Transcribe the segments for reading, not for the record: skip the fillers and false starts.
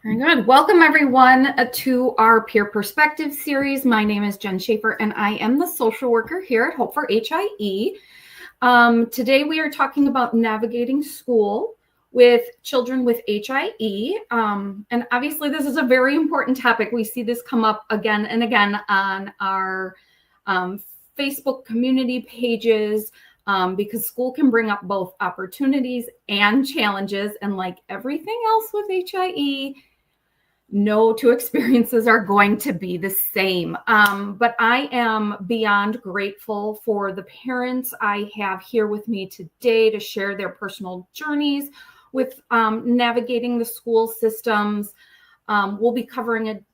Very good. Welcome, everyone, to our Peer Perspective series. My name is Jen Schaefer, and I am the social worker here at Hope for HIE. Today, we are talking about navigating school with children with HIE. And obviously, this is a very important topic. We see this come up again and again on our Facebook community pages because school can bring up both opportunities and challenges. And like everything else with HIE, no two experiences are going to be the same. But I am beyond grateful for the parents I have here with me today to share their personal journeys with navigating the school systems. We'll be covering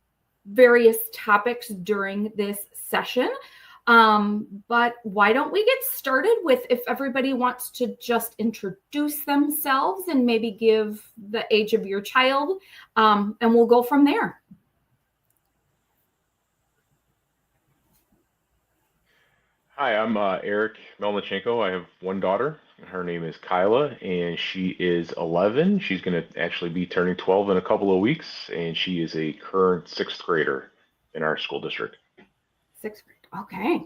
various topics during this session. But why don't we get started with, if everybody wants to just introduce themselves and maybe give the age of your child, and we'll go from there. Hi, I'm Eric Melnichenko. I have one daughter. Her name is Kyla, and she is 11. She's going to actually be turning 12 in a couple of weeks, and she is a current 6th grader in our school district. 6th grade. Okay.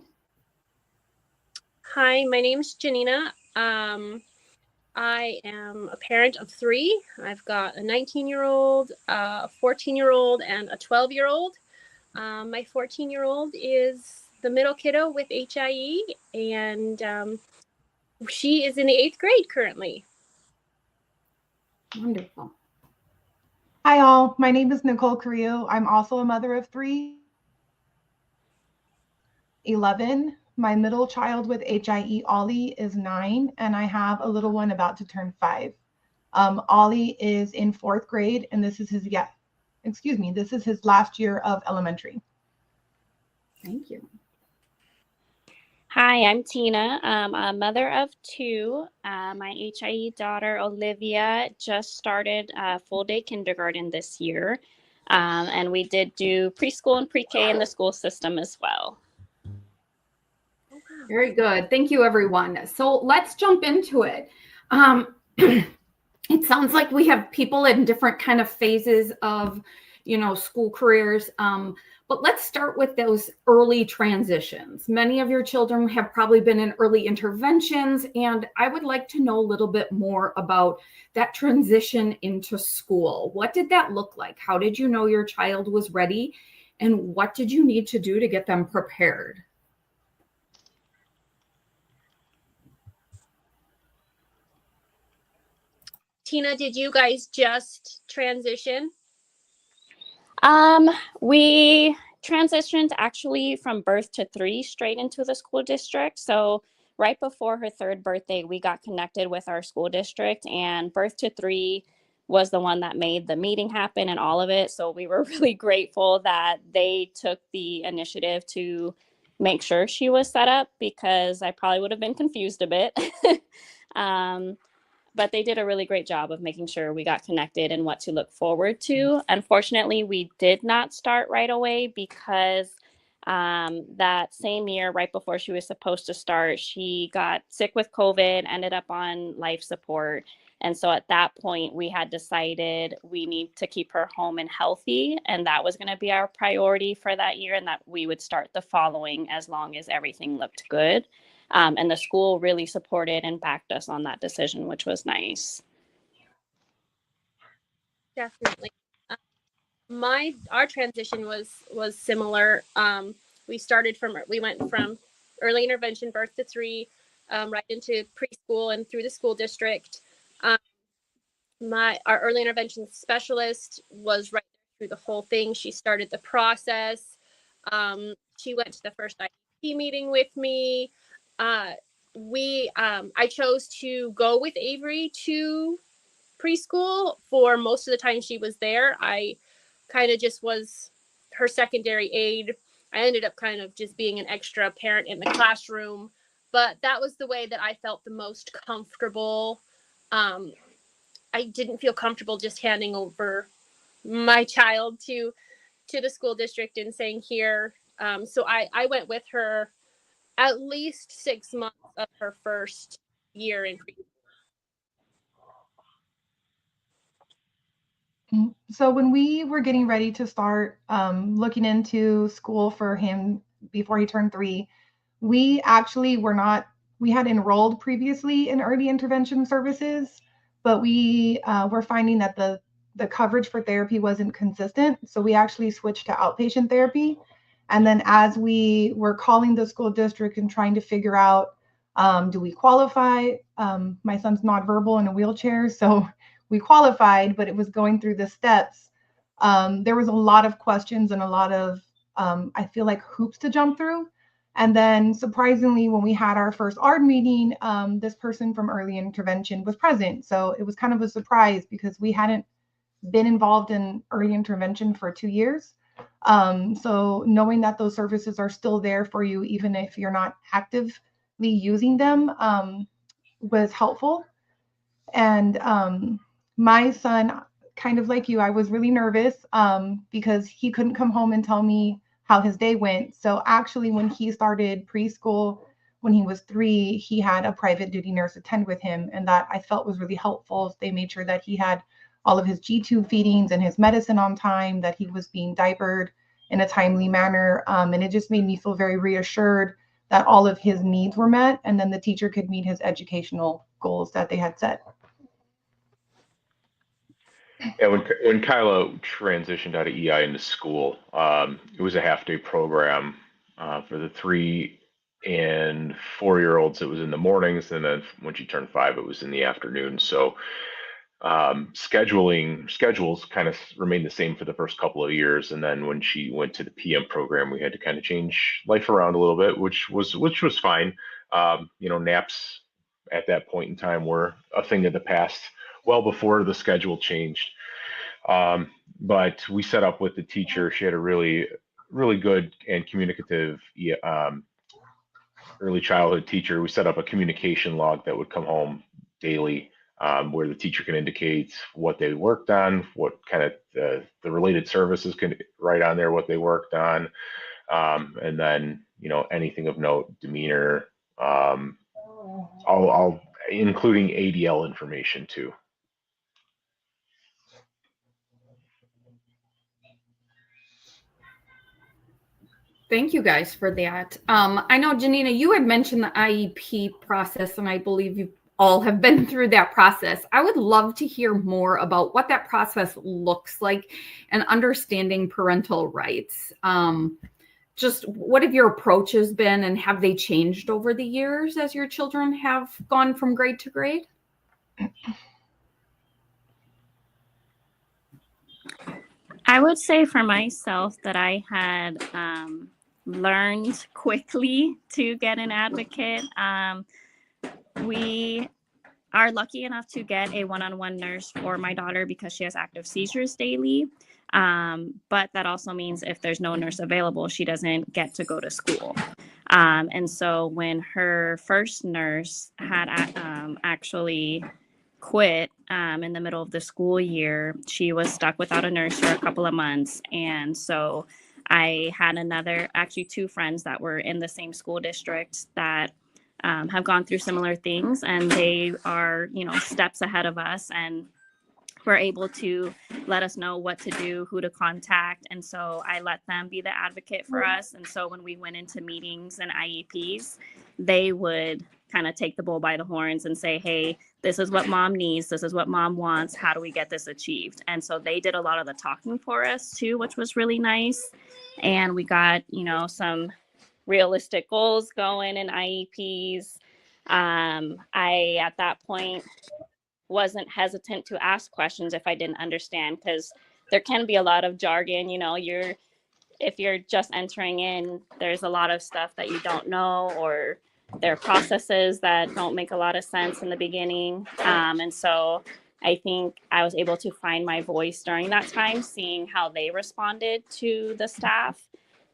Hi, my name's Janina. I am a parent of 3. I've got a 19-year-old, a 14-year-old, and a 12-year-old. My 14-year-old is the middle kiddo with HIE, and she is in the 8th grade currently. Wonderful. Hi, all. My name is Nicole C. I'm also a mother of 3. 11. My middle child with HIE, Ollie, is 9, and I have a little one about to turn 5. Ollie is in 4th grade, and this is his last year of elementary. Thank you. Hi, I'm Tina. I'm a mother of 2. My HIE daughter, Olivia, just started full-day kindergarten this year, and we did do preschool and pre-K in the school system as well. Very good. Thank you, everyone. So let's jump into it. It sounds like we have people in different kind of phases of, school careers. But let's start with those early transitions. Many of your children have probably been in early interventions, and I would like to know a little bit more about that transition into school. What did that look like? How did you know your child was ready? And what did you need to do to get them prepared? Tina, did you guys just transition? We transitioned actually from birth to 3 straight into the school district. So right before her 3rd birthday, we got connected with our school district, and birth to 3 was the one that made the meeting happen and all of it. So we were really grateful that they took the initiative to make sure she was set up, because I probably would have been confused a bit. But they did a really great job of making sure we got connected and what to look forward to. Unfortunately, we did not start right away because that same year, right before she was supposed to start, she got sick with COVID, ended up on life support. And so at that point, we had decided we need to keep her home and healthy. And that was going to be our priority for that year, and that we would start the following as long as everything looked good. And the school really supported and backed us on that decision, which was nice. Definitely. Our transition was similar. We went from early intervention, birth to 3, right into preschool and through the school district. Our early intervention specialist was right through the whole thing. She started the process. She went to the first IEP meeting with me. I chose to go with Avery to preschool for most of the time she was there. I kind of just was her secondary aide. I ended up kind of just being an extra parent in the classroom, but that was the way that I felt the most comfortable. I didn't feel comfortable just handing over my child to the school district and saying here. So I went with her at least 6 months of her first year in preschool. So when we were getting ready to start looking into school for him before he turned 3, we actually we had enrolled previously in early intervention services, but we were finding that the coverage for therapy wasn't consistent. So we actually switched to outpatient therapy. And then as we were calling the school district and trying to figure out, do we qualify? My son's nonverbal in a wheelchair, so we qualified, but it was going through the steps. There was a lot of questions and a lot of, I feel like, hoops to jump through. And then surprisingly, when we had our first ARD meeting, this person from early intervention was present. So it was kind of a surprise because we hadn't been involved in early intervention for 2 years. So knowing that those services are still there for you, even if you're not actively using them, was helpful. And my son, kind of like you, I was really nervous because he couldn't come home and tell me how his day went. So actually, when he started preschool, when he was 3, he had a private duty nurse attend with him, and that I felt was really helpful. They made sure that he had all of his G-tube feedings and his medicine on time, that he was being diapered in a timely manner, and it just made me feel very reassured that all of his needs were met, and then the teacher could meet his educational goals that they had set. Yeah, when Kyla transitioned out of EI into school, it was a half-day program for the 3 and 4-year-olds. It was in the mornings, and then when she turned 5, it was in the afternoon. So schedules kind of remained the same for the first couple of years, and then when she went to the PM program, we had to kind of change life around a little bit, which was fine. Naps at that point in time were a thing of the past, well before the schedule changed. But we set up with the teacher. She had a really, really good and communicative early childhood teacher. We set up a communication log that would come home daily, where the teacher can indicate what they worked on, what kind of the related services can write on there what they worked on, and then anything of note, demeanor, all including ADL information too. Thank you guys for that. I know, Janina, you had mentioned the IEP process, and I believe you all have been through that process. I would love to hear more about what that process looks like and understanding parental rights. Just what have your approaches been, and have they changed over the years as your children have gone from grade to grade? I would say for myself that I had learned quickly to get an advocate. We are lucky enough to get a one-on-one nurse for my daughter because she has active seizures daily. But that also means if there's no nurse available, she doesn't get to go to school. And so when her first nurse had actually quit in the middle of the school year, she was stuck without a nurse for a couple of months. And so I had actually 2 friends that were in the same school district that have gone through similar things, and they are, steps ahead of us, and were able to let us know what to do, who to contact. And so I let them be the advocate for us. And so when we went into meetings and IEPs, they would kind of take the bull by the horns and say, hey, this is what mom needs. This is what mom wants. How do we get this achieved? And so they did a lot of the talking for us too, which was really nice. And we got, some realistic goals going in IEPs. I, at that point, wasn't hesitant to ask questions if I didn't understand, because there can be a lot of jargon. If you're just entering in, there's a lot of stuff that you don't know, or there are processes that don't make a lot of sense in the beginning. And so I think I was able to find my voice during that time, seeing how they responded to the staff.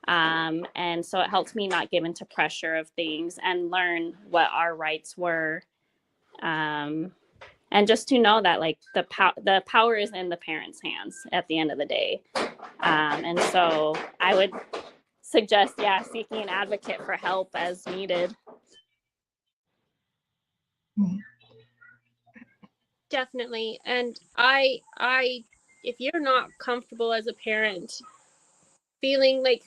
And so it helped me not give into pressure of things and learn what our rights were. And just to know that the power is in the parents' hands at the end of the day. And so I would suggest, seeking an advocate for help as needed. Definitely. And I if you're not comfortable as a parent feeling like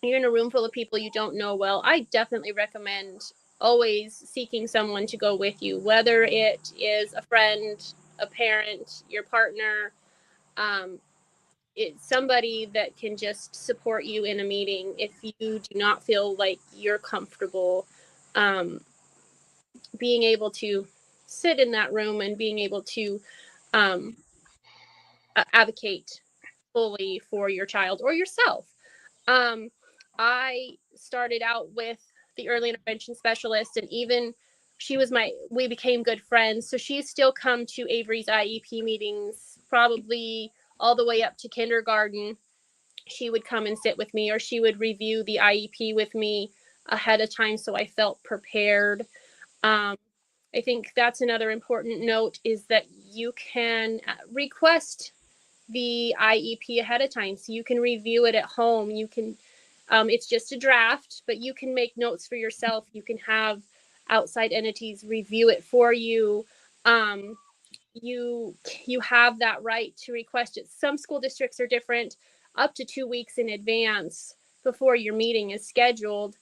you're in a room full of people you don't know well, I definitely recommend always seeking someone to go with you, whether it is a friend, a parent, your partner. It's somebody that can just support you in a meeting if you do not feel like you're comfortable being able to sit in that room and being able to advocate fully for your child or yourself. I started out with the early intervention specialist, and even we became good friends. So she's still come to Avery's IEP meetings, probably all the way up to kindergarten. She would come and sit with me, or she would review the IEP with me ahead of time so I felt prepared. I think that's another important note, is that you can request the IEP ahead of time, so you can review it at home. You can, it's just a draft, but you can make notes for yourself. You can have outside entities review it for you. You have that right to request it. Some school districts are different, up to 2 weeks in advance before your meeting is scheduled.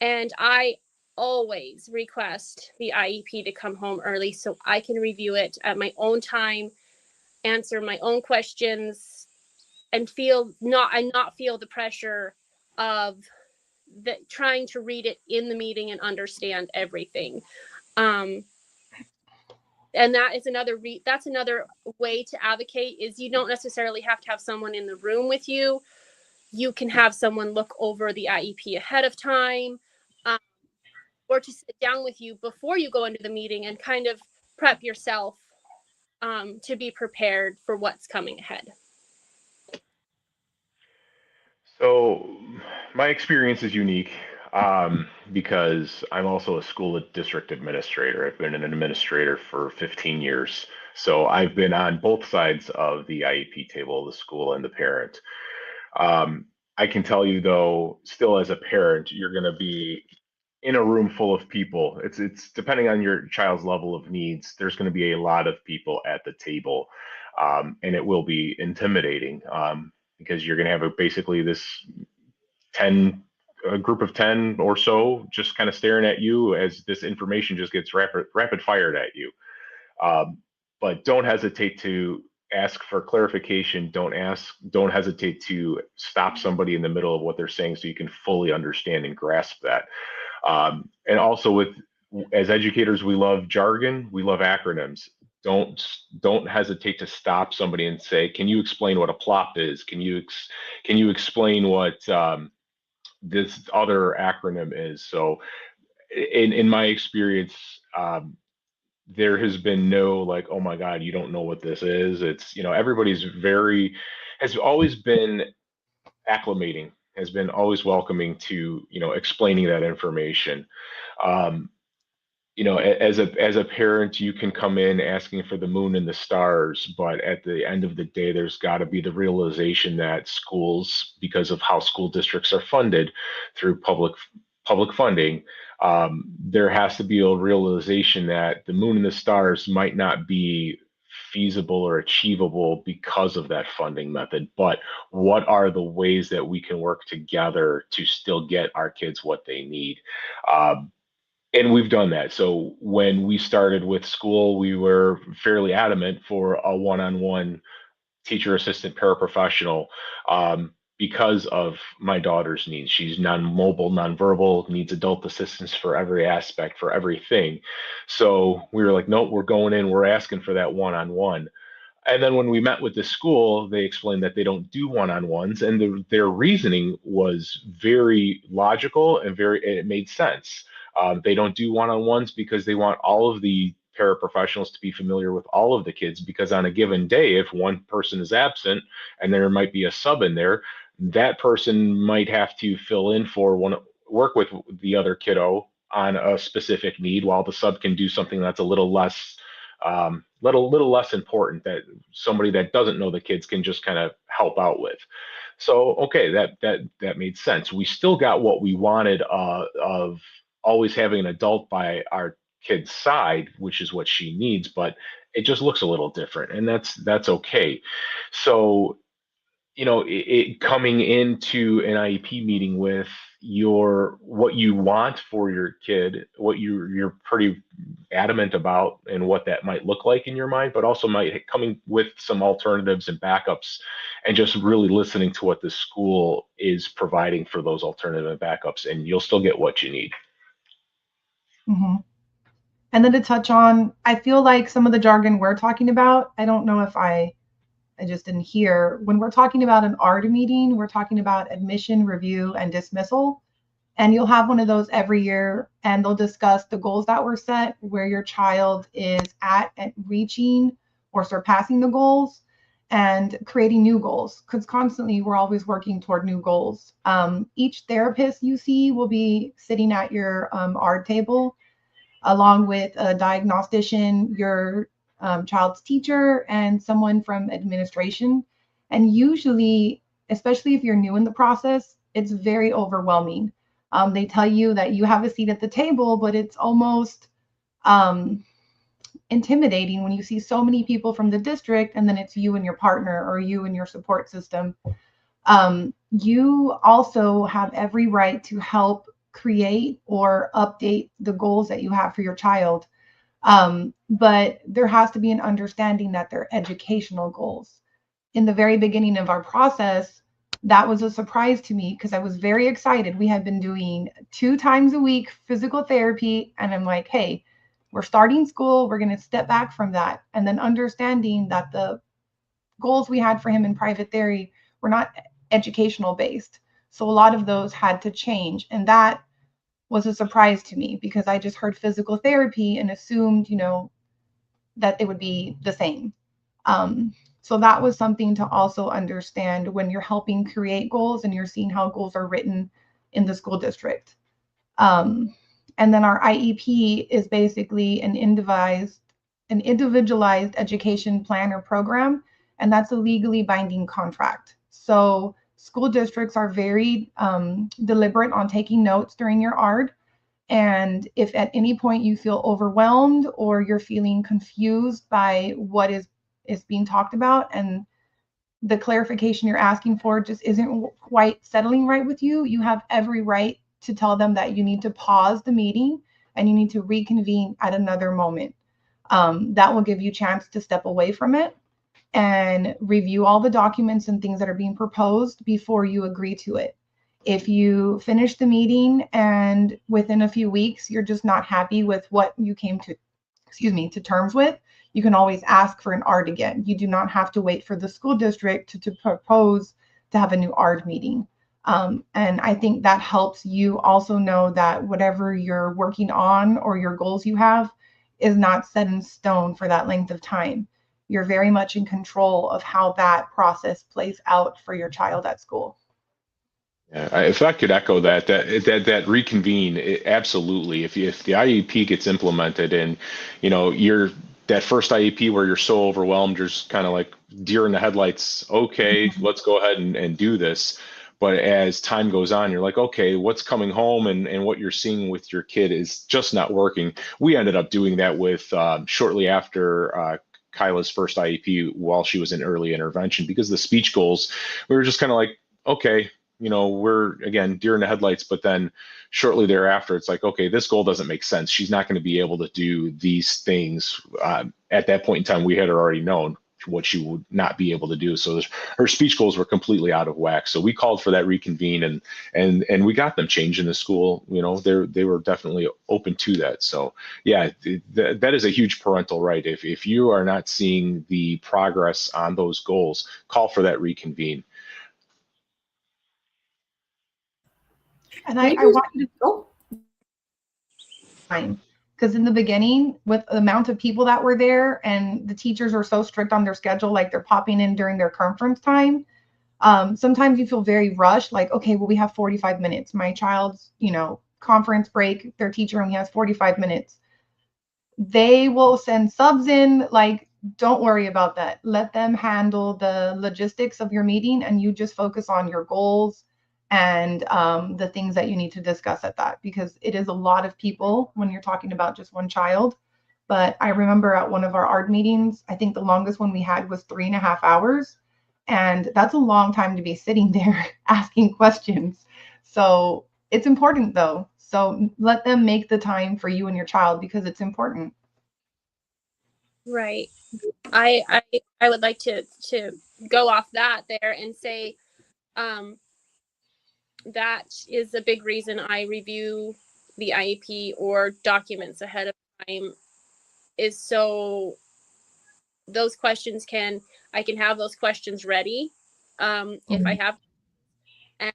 And I always request the IEP to come home early so I can review it at my own time, answer my own questions, and not feel the pressure of trying to read it in the meeting and understand everything. And that is that's another way to advocate, is you don't necessarily have to have someone in the room with you. You can have someone look over the IEP ahead of time, or to sit down with you before you go into the meeting and kind of prep yourself to be prepared for what's coming ahead. So my experience is unique because I'm also a school district administrator. I've been an administrator for 15 years. So I've been on both sides of the IEP table, the school and the parent. I can tell you though, still as a parent, you're going to be in a room full of people. It's depending on your child's level of needs. There's going to be a lot of people at the table, and it will be intimidating because you're going to have basically this 10 a group of 10 or so just kind of staring at you as this information just gets rapid fired at you. But don't hesitate to ask for clarification. Don't hesitate to stop somebody in the middle of what they're saying so you can fully understand and grasp that. And also as educators, we love jargon, we love acronyms. Don't hesitate to stop somebody and say, can you explain what a plop is? Can you explain what this other acronym is? So in my experience, there has been no like, oh my God, you don't know what this is. It's, everybody's has always been acclimating, has been always welcoming to, explaining that information. As a parent, you can come in asking for the moon and the stars, but at the end of the day, there's got to be the realization that schools, because of how school districts are funded through public funding, there has to be a realization that the moon and the stars might not be feasible or achievable because of that funding method. But what are the ways that we can work together to still get our kids what they need? And we've done that. So when we started with school, we were fairly adamant for a one-on-one teacher assistant paraprofessional because of my daughter's needs. She's non-mobile, non-verbal, needs adult assistance for every aspect, for everything. So we were like, nope, we're going in, we're asking for that one-on-one. And then when we met with the school, they explained that they don't do one-on-ones, and their reasoning was very logical and it made sense. They don't do one-on-ones because they want all of the paraprofessionals to be familiar with all of the kids, because on a given day, if one person is absent and there might be a sub in there, that person might have to fill in work with the other kiddo on a specific need, while the sub can do something that's a little less important, that somebody that doesn't know the kids can just kind of help out with. So okay, that made sense. We still got what we wanted of always having an adult by our kid's side, which is what she needs, but it just looks a little different, and that's okay. So, coming into an IEP meeting with what you want for your kid, what you're pretty adamant about, and what that might look like in your mind, but also might coming with some alternatives and backups, and just really listening to what the school is providing for those alternative backups, and you'll still get what you need. Mm-hmm. And then to touch on, I feel like some of the jargon we're talking about, I don't know if I just didn't hear. When we're talking about an ARD meeting, we're talking about admission, review, and dismissal. And you'll have one of those every year, and they'll discuss the goals that were set, where your child is at reaching or surpassing the goals, and creating new goals, because constantly we're always working toward new goals. Each therapist you see will be sitting at your ARD table, along with a diagnostician, your child's teacher, and someone from administration. And usually, especially if you're new in the process, it's very overwhelming. They tell you that you have a seat at the table, but it's almost intimidating when you see so many people from the district, and then it's you and your partner, or you and your support system. You also have every right to help create or update the goals that you have for your child. But there has to be an understanding that they're educational goals. In the very beginning of our process, that was a surprise to me, because I was very excited. We had been doing 2 times a week physical therapy, and I'm like, hey, we're starting school, we're going to step back from that. And then understanding that the goals we had for him in private therapy were not educational based. So a lot of those had to change. And that was a surprise to me, because I just heard physical therapy and assumed, that it would be the same. So that was something to also understand when you're helping create goals and you're seeing how goals are written in the school district. And then our IEP is basically an individualized education plan or program, and that's a legally binding contract. So school districts are very deliberate on taking notes during your ARD. And if at any point you feel overwhelmed, or you're feeling confused by what is being talked about, and the clarification you're asking for just isn't quite settling right with you, you have every right to tell them that you need to pause the meeting and you need to reconvene at another moment. That will give you a chance to step away from it and review all the documents and things that are being proposed before you agree to it. If you finish the meeting and within a few weeks you're just not happy with what you came to terms with, you can always ask for an ARD again. You do not have to wait for the school district to propose to have a new ARD meeting. And I think that helps you also know that whatever you're working on or your goals you have is not set in stone for that length of time. You're very much in control of how that process plays out for your child at school. Yeah, if I could echo that reconvene, absolutely. If the IEP gets implemented, and you're that first IEP where you're so overwhelmed, you're just kind of like deer in the headlights. Okay, let's go ahead and do this. But as time goes on, you're like, okay, what's coming home and what you're seeing with your kid is just not working. We ended up doing that with shortly after Kyla's first IEP, while she was in early intervention, because the speech goals, we were just kind of like, okay, we're again deer in the headlights, but then shortly thereafter, it's like, okay, this goal doesn't make sense. She's not going to be able to do these things. At that point in time, we had already known what she would not be able to do. So her speech goals were completely out of whack. So we called for that reconvene, and we got them changed in the school. They were definitely open to that. So yeah, that is a huge parental right. If you are not seeing the progress on those goals, call for that reconvene. And I want you to go time, because in the beginning, with the amount of people that were there, and the teachers are so strict on their schedule, like they're popping in during their conference time. Sometimes you feel very rushed, like, okay, well, we have 45 minutes. My child's, conference break, their teacher only has 45 minutes. They will send subs in, like, don't worry about that. Let them handle the logistics of your meeting, and you just focus on your goals and the things that you need to discuss at that, because it is a lot of people when you're talking about just one child. But I remember at one of our ARD meetings, I think the longest one we had was 3.5 hours. And that's a long time to be sitting there asking questions. So it's important though. So let them make the time for you and your child because it's important. Right. I would like to go off that there and say that is a big reason I review the IEP or documents ahead of time, is so those questions I can have those questions ready if I have. And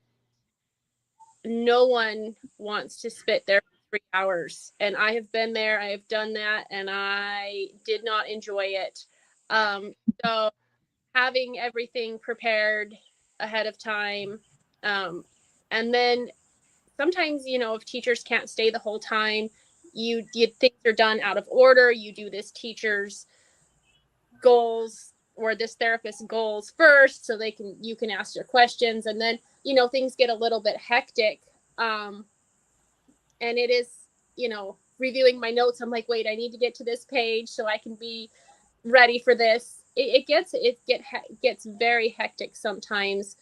no one wants to spit there for 3 hours, and I have been there, I have done that, and I did not enjoy it. So having everything prepared ahead of time, and then sometimes, if teachers can't stay the whole time, you things are done out of order. You do this teacher's goals or this therapist's goals first, so you can ask your questions, and then things get a little bit hectic. And it is, reviewing my notes. I'm like, wait, I need to get to this page so I can be ready for this. It gets very hectic sometimes,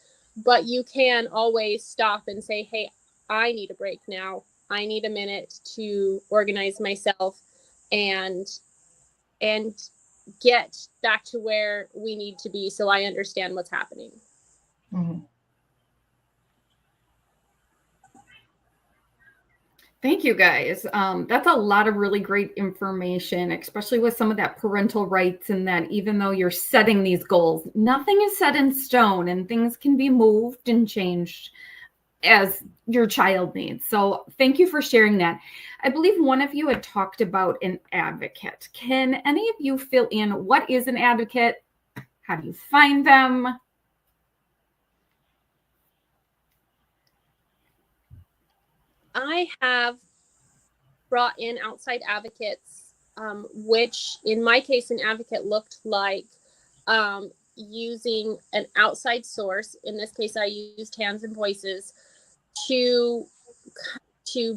but you can always stop and say, hey, I need a break now. I need a minute to organize myself and get back to where we need to be so I understand what's happening. Mm-hmm. Thank you, guys. That's a lot of really great information, especially with some of that parental rights, and that even though you're setting these goals, nothing is set in stone and things can be moved and changed as your child needs. So thank you for sharing that. I believe one of you had talked about an advocate. Can any of you fill in what is an advocate? How do you find them? I have brought in outside advocates, which in my case, an advocate looked like using an outside source. In this case, I used Hands and Voices to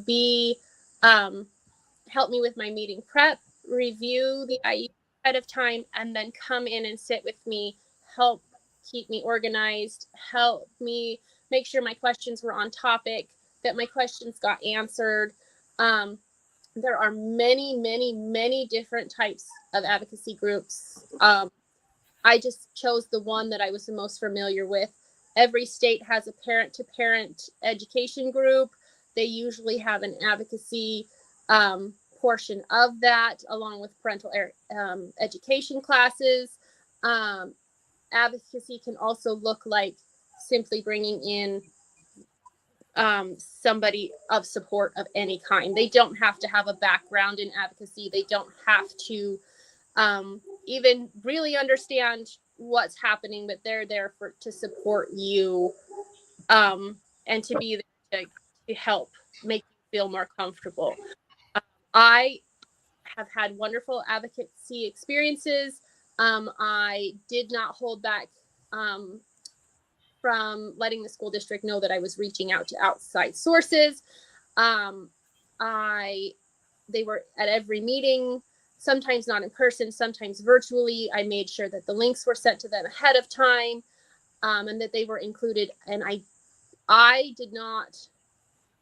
be help me with my meeting prep, review the IEP ahead of time, and then come in and sit with me, help keep me organized, help me make sure my questions were on topic, that my questions got answered. There are many, many, many different types of advocacy groups. I just chose the one that I was the most familiar with. Every state has a parent-to-parent education group. They usually have an advocacy portion of that, along with parental education classes. Advocacy can also look like simply bringing in somebody of support of any kind. They don't have to have a background in advocacy. They don't have to even really understand what's happening, but they're there to support you and to be there to help make you feel more comfortable. I have had wonderful advocacy experiences. I did not hold back from letting the school district know that I was reaching out to outside sources. They were at every meeting, sometimes not in person, sometimes virtually. I made sure that the links were sent to them ahead of time, and that they were included. And I did not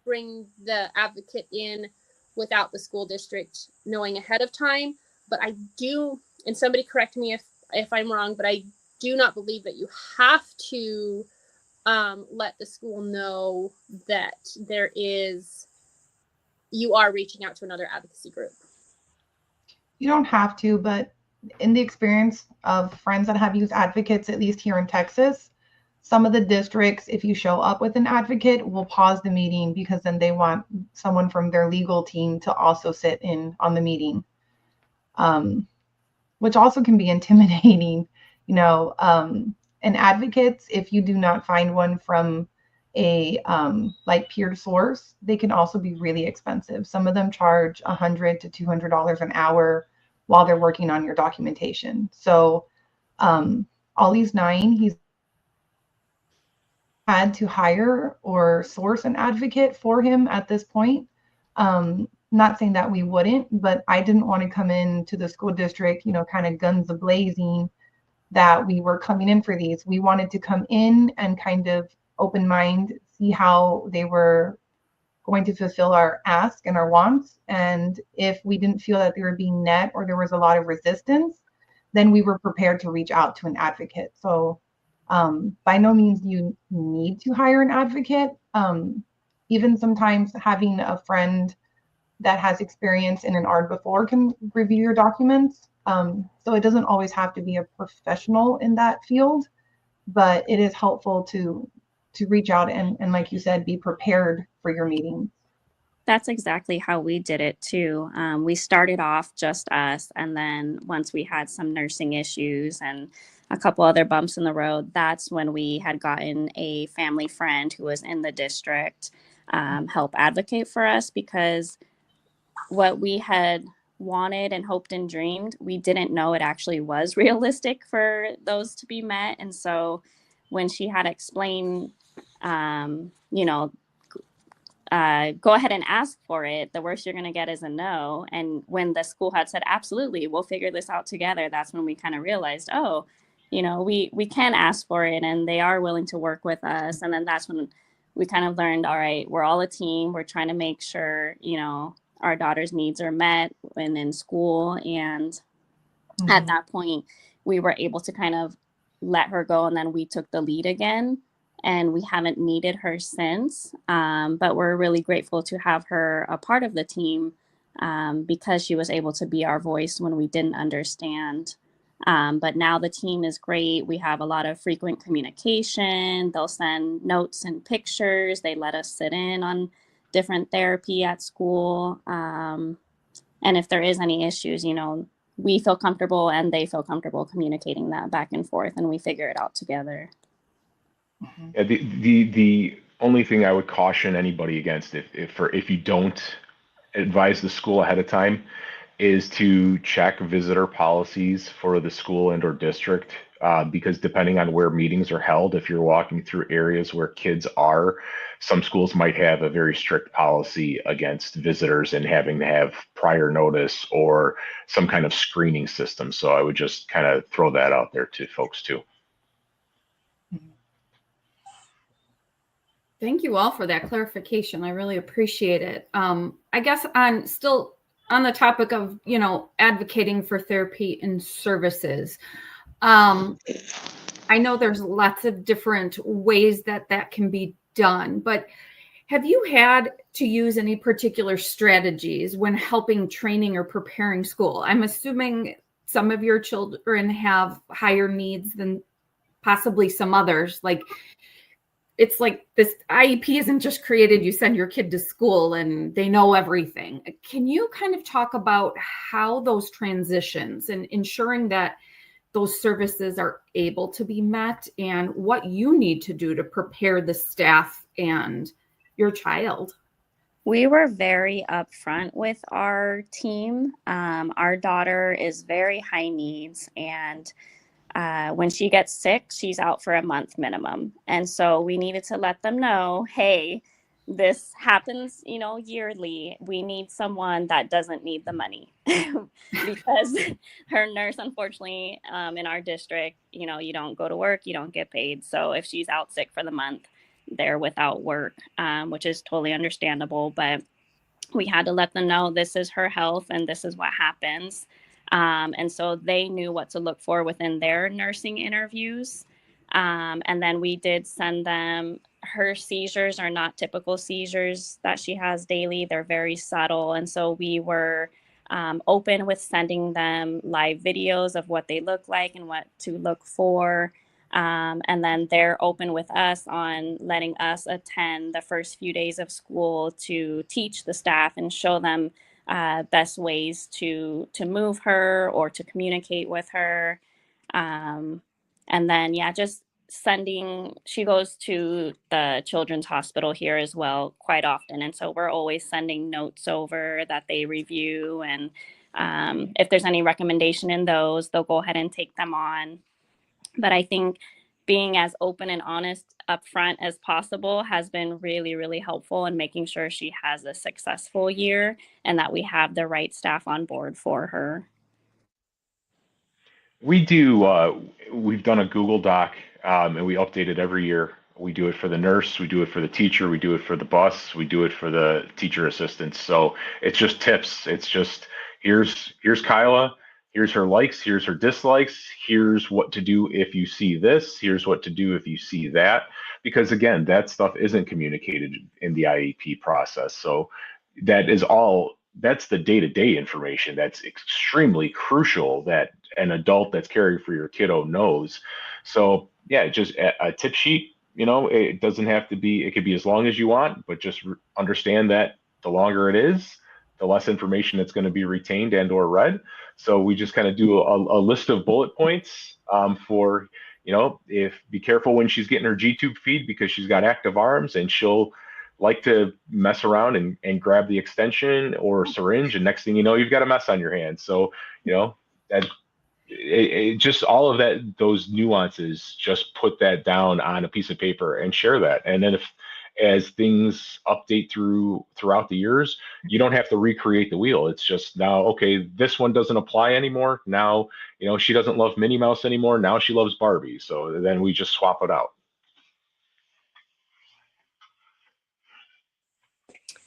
bring the advocate in without the school district knowing ahead of time. But I do, and somebody correct me if I'm wrong, but I do not believe that you have to let the school know that you are reaching out to another advocacy group. You don't have to, but in the experience of friends that have used advocates, at least here in Texas, some of the districts, if you show up with an advocate, will pause the meeting because then they want someone from their legal team to also sit in on the meeting, which also can be intimidating. And advocates, if you do not find one from a like peer source, they can also be really expensive. Some of them charge $100 to $200 an hour while they're working on your documentation. So Ollie's 9, he's had to hire or source an advocate for him at this point. not saying that we wouldn't, but I didn't want to come into the school district, kind of guns a-blazing that we were coming in for these. We wanted to come in and kind of open mind, see how they were going to fulfill our ask and our wants. And if we didn't feel that they were being met or there was a lot of resistance, then we were prepared to reach out to an advocate. So by no means you need to hire an advocate. Even sometimes having a friend that has experience in an art before can review your documents. So it doesn't always have to be a professional in that field, but it is helpful to reach out and like you said, be prepared for your meetings. That's exactly how we did it too. We started off just us, and then once we had some nursing issues and a couple other bumps in the road, that's when we had gotten a family friend who was in the district help advocate for us, because what we had wanted and hoped and dreamed, we didn't know it actually was realistic for those to be met. And so when she had explained, go ahead and ask for it, the worst you're going to get is a no. And when the school had said, absolutely, we'll figure this out together, that's when we kind of realized, we can ask for it and they are willing to work with us. And then that's when we kind of learned, all right, we're all a team. We're trying to make sure, our daughter's needs are met when in school. And at that point, we were able to kind of let her go. And then we took the lead again. And we haven't needed her since. But we're really grateful to have her a part of the team because she was able to be our voice when we didn't understand. But now the team is great. We have a lot of frequent communication. They'll send notes and pictures. They let us sit in on different therapy at school. And if there is any issues, we feel comfortable and they feel comfortable communicating that back and forth, and we figure it out together. Yeah, the only thing I would caution anybody against, if you don't advise the school ahead of time, is to check visitor policies for the school and or district, because depending on where meetings are held, if you're walking through areas where kids are, some schools might have a very strict policy against visitors and having to have prior notice or some kind of screening system. So I would just kind of throw that out there to folks too. Thank you all for that clarification. I really appreciate it. I guess still on the topic of, advocating for therapy and services. I know there's lots of different ways that can be done, but have you had to use any particular strategies when helping training or preparing school? I'm assuming some of your children have higher needs than possibly some others. It's like this IEP isn't just created, you send your kid to school and they know everything. Can you kind of talk about how those transitions and ensuring that those services are able to be met and what you need to do to prepare the staff and your child? We were very upfront with our team. Our daughter is very high needs, and when she gets sick, she's out for a month minimum. And so we needed to let them know, hey, this happens, yearly. We need someone that doesn't need the money because her nurse, unfortunately, in our district, you don't go to work, you don't get paid. So if she's out sick for the month, they're without work, which is totally understandable. But we had to let them know this is her health and this is what happens. And so they knew what to look for within their nursing interviews. And then we did send them, her seizures are not typical seizures that she has daily. They're very subtle. And so we were open with sending them live videos of what they look like and what to look for. And then they're open with us on letting us attend the first few days of school to teach the staff and show them best ways to move her or to communicate with her. And then, just she goes to the children's hospital here as well quite often. And so we're always sending notes over that they review. And if there's any recommendation in those, they'll go ahead and take them on. But I think being as open and honest upfront as possible has been really, really helpful in making sure she has a successful year and that we have the right staff on board for her. We do. We've done a Google Doc, and we update it every year. We do it for the nurse, we do it for the teacher, we do it for the bus, we do it for the teacher assistants. So it's just tips. It's just here's Kyla, here's her likes, here's her dislikes, here's what to do if you see this, here's what to do if you see that. Because again, that stuff isn't communicated in the IEP process. So that is all that's the day-to-day information that's extremely crucial that an adult that's caring for your kiddo knows. So yeah, just a tip sheet, it doesn't have to be, it could be as long as you want, but just understand that the longer it is, the less information that's going to be retained and or read. So we just kind of do a list of bullet points for, if be careful when she's getting her G-tube feed because she's got active arms and she'll like to mess around and grab the extension or syringe, and next thing you know, you've got a mess on your hands. So, that just all of that, those nuances, just put that down on a piece of paper and share that. And then as things update throughout the years, you don't have to recreate the wheel. It's just now, okay, this one doesn't apply anymore. Now, she doesn't love Minnie Mouse anymore. Now she loves Barbie. So then we just swap it out.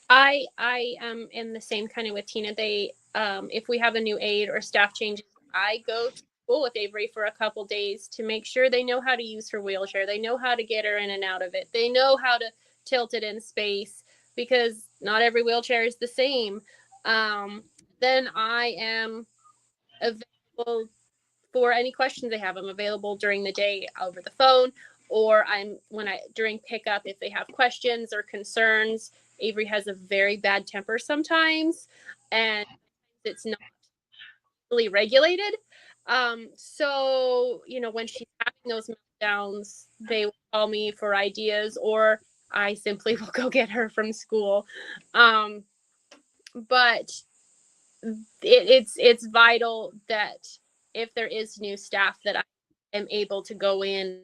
I am in the same kind of with Tina. They if we have a new aide or staff changes, I go to school with Avery for a couple days to make sure they know how to use her wheelchair. They know how to get her in and out of it. They know how to tilt it in space because not every wheelchair is the same. Then I am available for any questions they have. I'm available during the day over the phone, or during pickup if they have questions or concerns. Avery has a very bad temper sometimes, and it's not really regulated. So, when she's having those meltdowns, they will call me for ideas, or I simply will go get her from school. But it's vital that if there is new staff that I am able to go in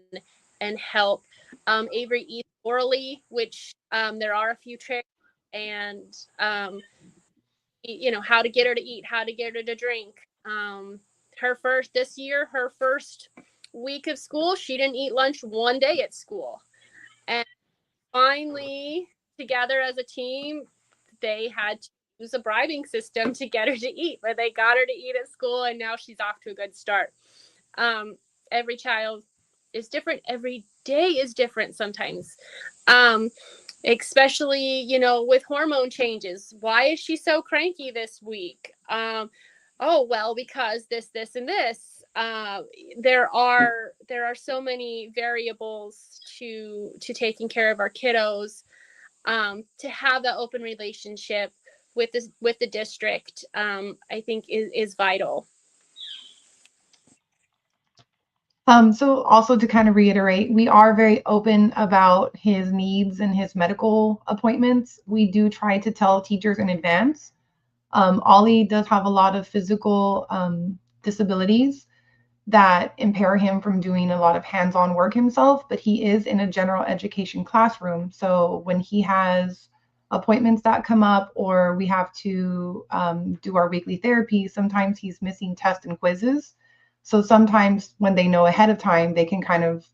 and help. Avery eats orally, which there are a few tricks, and how to get her to eat, how to get her to drink. Her first week of school, she didn't eat lunch one day at school, and finally, together as a team, they had to use a bribing system to get her to eat, but they got her to eat at school, and now she's off to a good start. Every child is different. Every day is different sometimes. Especially, with hormone changes. Why is she so cranky this week? Oh, well, because this, and this. There are so many variables to taking care of our kiddos. To have that open relationship with the district, I think is vital. So also to kind of reiterate, we are very open about his needs and his medical appointments. We do try to tell teachers in advance. Ollie does have a lot of physical disabilities that impair him from doing a lot of hands-on work himself, but he is in a general education classroom. So when he has appointments that come up, or we have to do our weekly therapy, sometimes he's missing tests and quizzes. So sometimes when they know ahead of time, they can kind of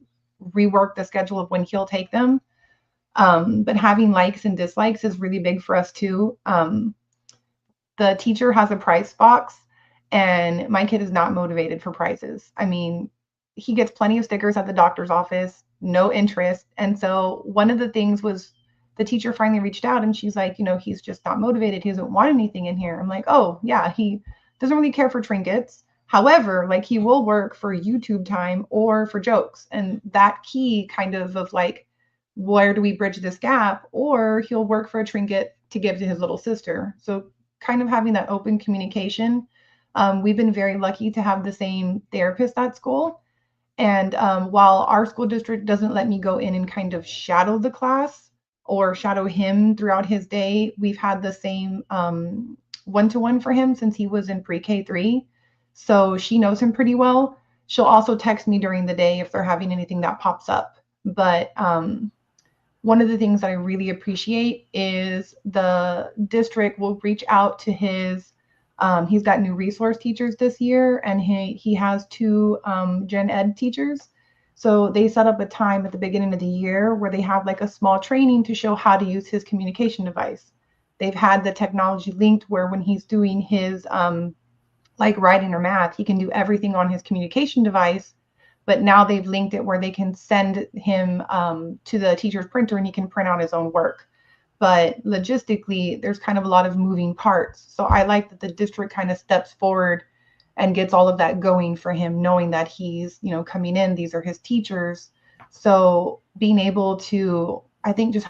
rework the schedule of when he'll take them. But having likes and dislikes is really big for us too. The teacher has a price box, and my kid is not motivated for prizes. I mean, he gets plenty of stickers at the doctor's office, no interest. And so one of the things was the teacher finally reached out and she's like, he's just not motivated. He doesn't want anything in here. I'm like, oh yeah, he doesn't really care for trinkets. However, like, he will work for YouTube time or for jokes. And that key kind of like, where do we bridge this gap? Or he'll work for a trinket to give to his little sister. So kind of having that open communication. We've been very lucky to have the same therapist at school. And while our school district doesn't let me go in and kind of shadow the class or shadow him throughout his day, we've had the same one-to-one for him since he was in pre-K 3. So she knows him pretty well. She'll also text me during the day if they're having anything that pops up. But one of the things that I really appreciate is the district will reach out to his, he's got new resource teachers this year, and he has 2 gen ed teachers. So they set up a time at the beginning of the year where they have like a small training to show how to use his communication device. They've had the technology linked where when he's doing his like writing or math, he can do everything on his communication device. But now they've linked it where they can send him to the teacher's printer and he can print out his own work. But logistically, there's kind of a lot of moving parts. So I like that the district kind of steps forward and gets all of that going for him, knowing that he's, you know, coming in, these are his teachers. So being able to, I think, just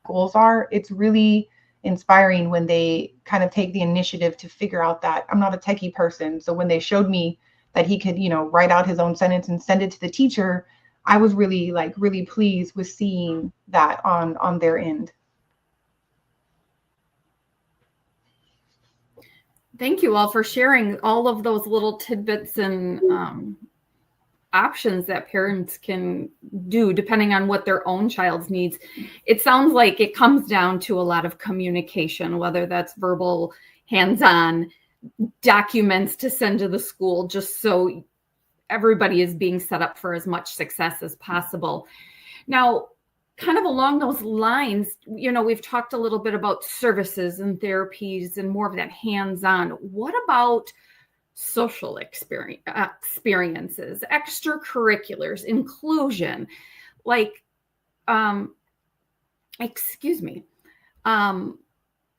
goals are, it's really inspiring when they kind of take the initiative to figure out that I'm not a techie person. So when they showed me that he could, you know, write out his own sentence and send it to the teacher, I was really pleased with seeing that on their end. Thank you all for sharing all of those little tidbits and options that parents can do depending on what their own child's needs. It sounds like it comes down to a lot of communication, whether that's verbal, hands-on, documents to send to the school, just so everybody is being set up for as much success as possible. Now, kind of along those lines, you know, we've talked a little bit about services and therapies and more of that hands-on. What about social experiences, extracurriculars, inclusion? Like,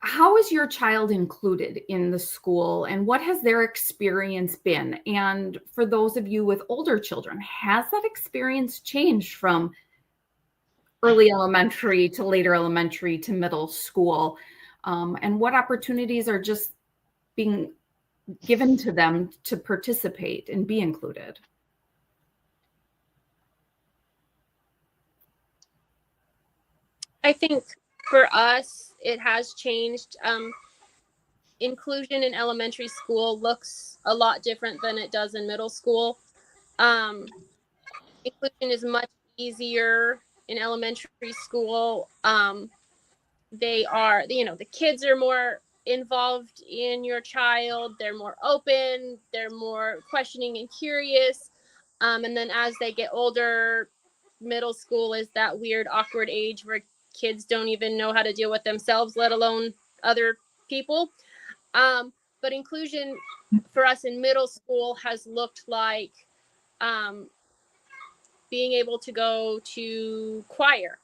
how is your child included in the school, and what has their experience been? And for those of you with older children, has that experience changed from early elementary to later elementary to middle school? And what opportunities are just being given to them to participate and be included? I think for us, it has changed. Inclusion in elementary school looks a lot different than it does in middle school. Inclusion is much easier in elementary school. They are, you know, the kids are more involved in your child. They're more open. They're more questioning and curious. And then as they get older, middle school is that weird, awkward age where kids don't even know how to deal with themselves, let alone other people. But inclusion for us in middle school has looked like being able to go to choir,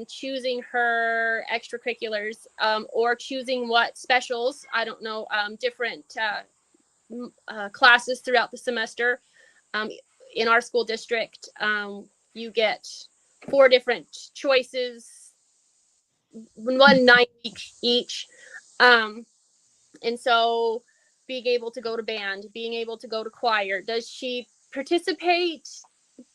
choosing her extracurriculars, or choosing what specials, I don't know, different classes throughout the semester. In our school district, you get 4 different choices, 1 night each. And so being able to go to band, being able to go to choir. Does she participate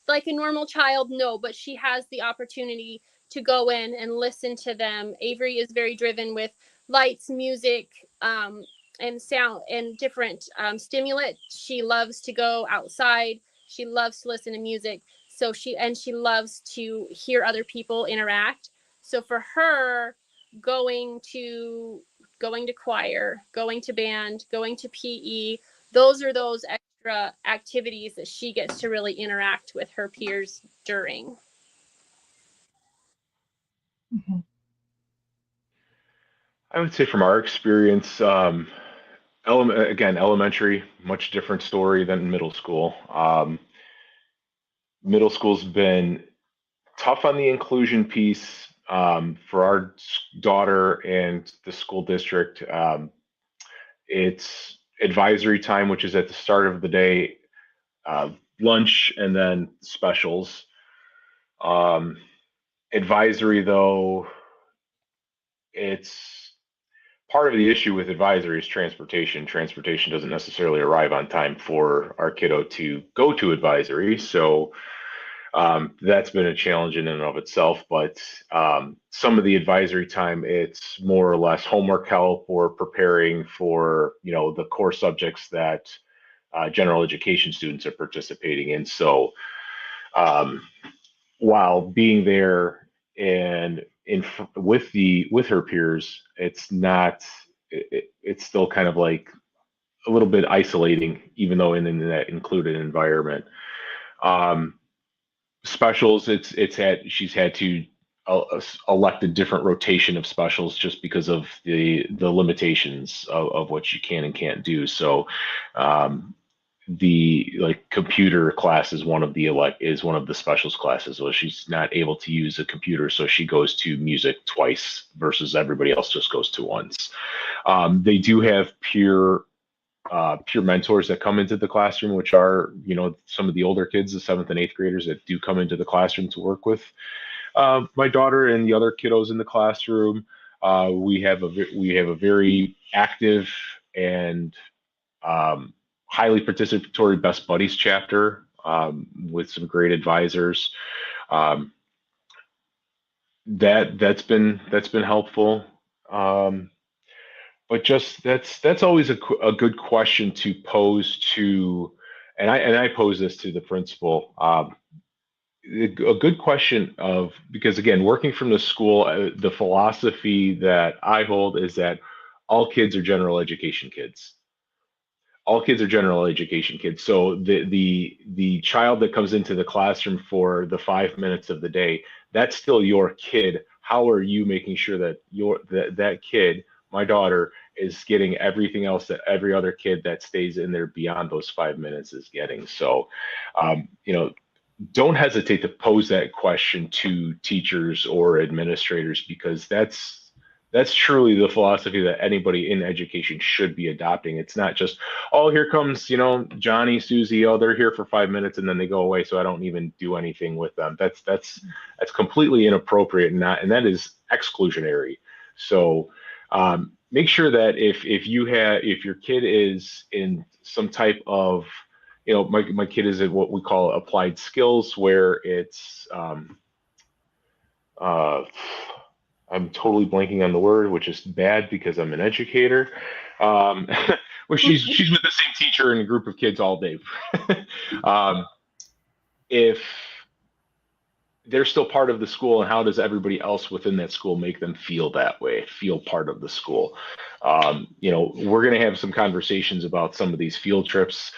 like a normal child? No, but she has the opportunity to go in and listen to them. Avery is very driven with lights, music, and sound and different stimulants. She loves to go outside. She loves to listen to music. So she loves to hear other people interact. So for her, going to choir, going to band, going to PE, those are those extra activities that she gets to really interact with her peers during. Mm-hmm. I would say from our experience, elementary, much different story than middle school. Middle school's been tough on the inclusion piece. For our daughter and the school district, it's advisory time, which is at the start of the day, lunch, and then specials. Advisory, though, it's part of the issue with advisory is transportation. Transportation doesn't necessarily arrive on time for our kiddo to go to advisory. So that's been a challenge in and of itself. But some of the advisory time, it's more or less homework help or preparing for, you know, the core subjects that general education students are participating in. So while being there and with her peers, it's still kind of like a little bit isolating, even though in that included environment. Specials, she's had to elect a different rotation of specials just because of the limitations of what you can and can't do. So the like computer class is one of the specials classes. So she's not able to use a computer, so she goes to music twice versus everybody else just goes to once. They do have peer mentors that come into the classroom, which are, some of the older kids, the 7th and 8th graders that do come into the classroom to work with my daughter and the other kiddos in the classroom. We have a very active and highly participatory Best Buddies chapter with some great advisors. That's been helpful. But just that's always a good question to pose to, and I pose this to the principal. A good question because again, working from the school, the philosophy that I hold is that all kids are general education kids. All kids are general education kids. So the child that comes into the classroom for the 5 minutes of the day, that's still your kid. How are you making sure that that kid, my daughter, is getting everything else that every other kid that stays in there beyond those 5 minutes is getting? So, don't hesitate to pose that question to teachers or administrators, because that's truly the philosophy that anybody in education should be adopting. It's not just, oh, here comes, Johnny, Susie, oh, they're here for 5 minutes and then they go away, so I don't even do anything with them. That's completely inappropriate, and that is exclusionary. So make sure that if your kid is in some type of, my kid is in what we call applied skills, where it's I'm totally blanking on the word, which is bad because I'm an educator. Well, she's with the same teacher and a group of kids all day. If they're still part of the school, and how does everybody else within that school make them feel that way, feel part of the school? We're going to have some conversations about some of these field trips.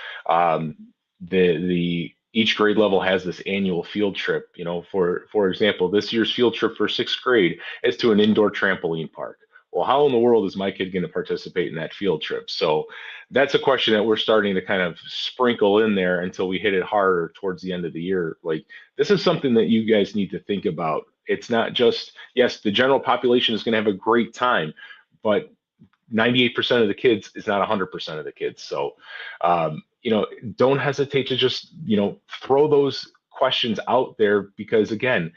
Each grade level has this annual field trip. For example, this year's field trip for 6th grade is to an indoor trampoline park. Well, how in the world is my kid going to participate in that field trip? So that's a question that we're starting to kind of sprinkle in there until we hit it harder towards the end of the year. Like, this is something that you guys need to think about. It's not just, yes, the general population is going to have a great time, but 98% of the kids is not 100% of the kids. So, don't hesitate to just, throw those questions out there, because again,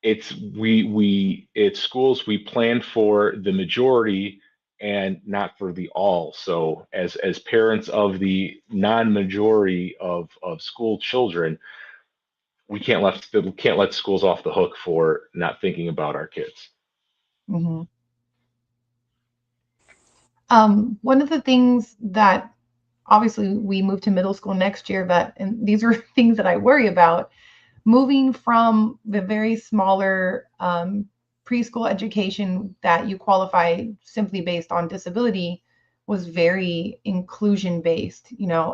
it's schools, we plan for the majority and not for the all. So as parents of the non-majority of school children, we can't let schools off the hook for not thinking about our kids. Mm-hmm. One of the things that, obviously, we move to middle school next year, and these are things that I worry about. Moving from the very smaller preschool education that you qualify simply based on disability was very inclusion based.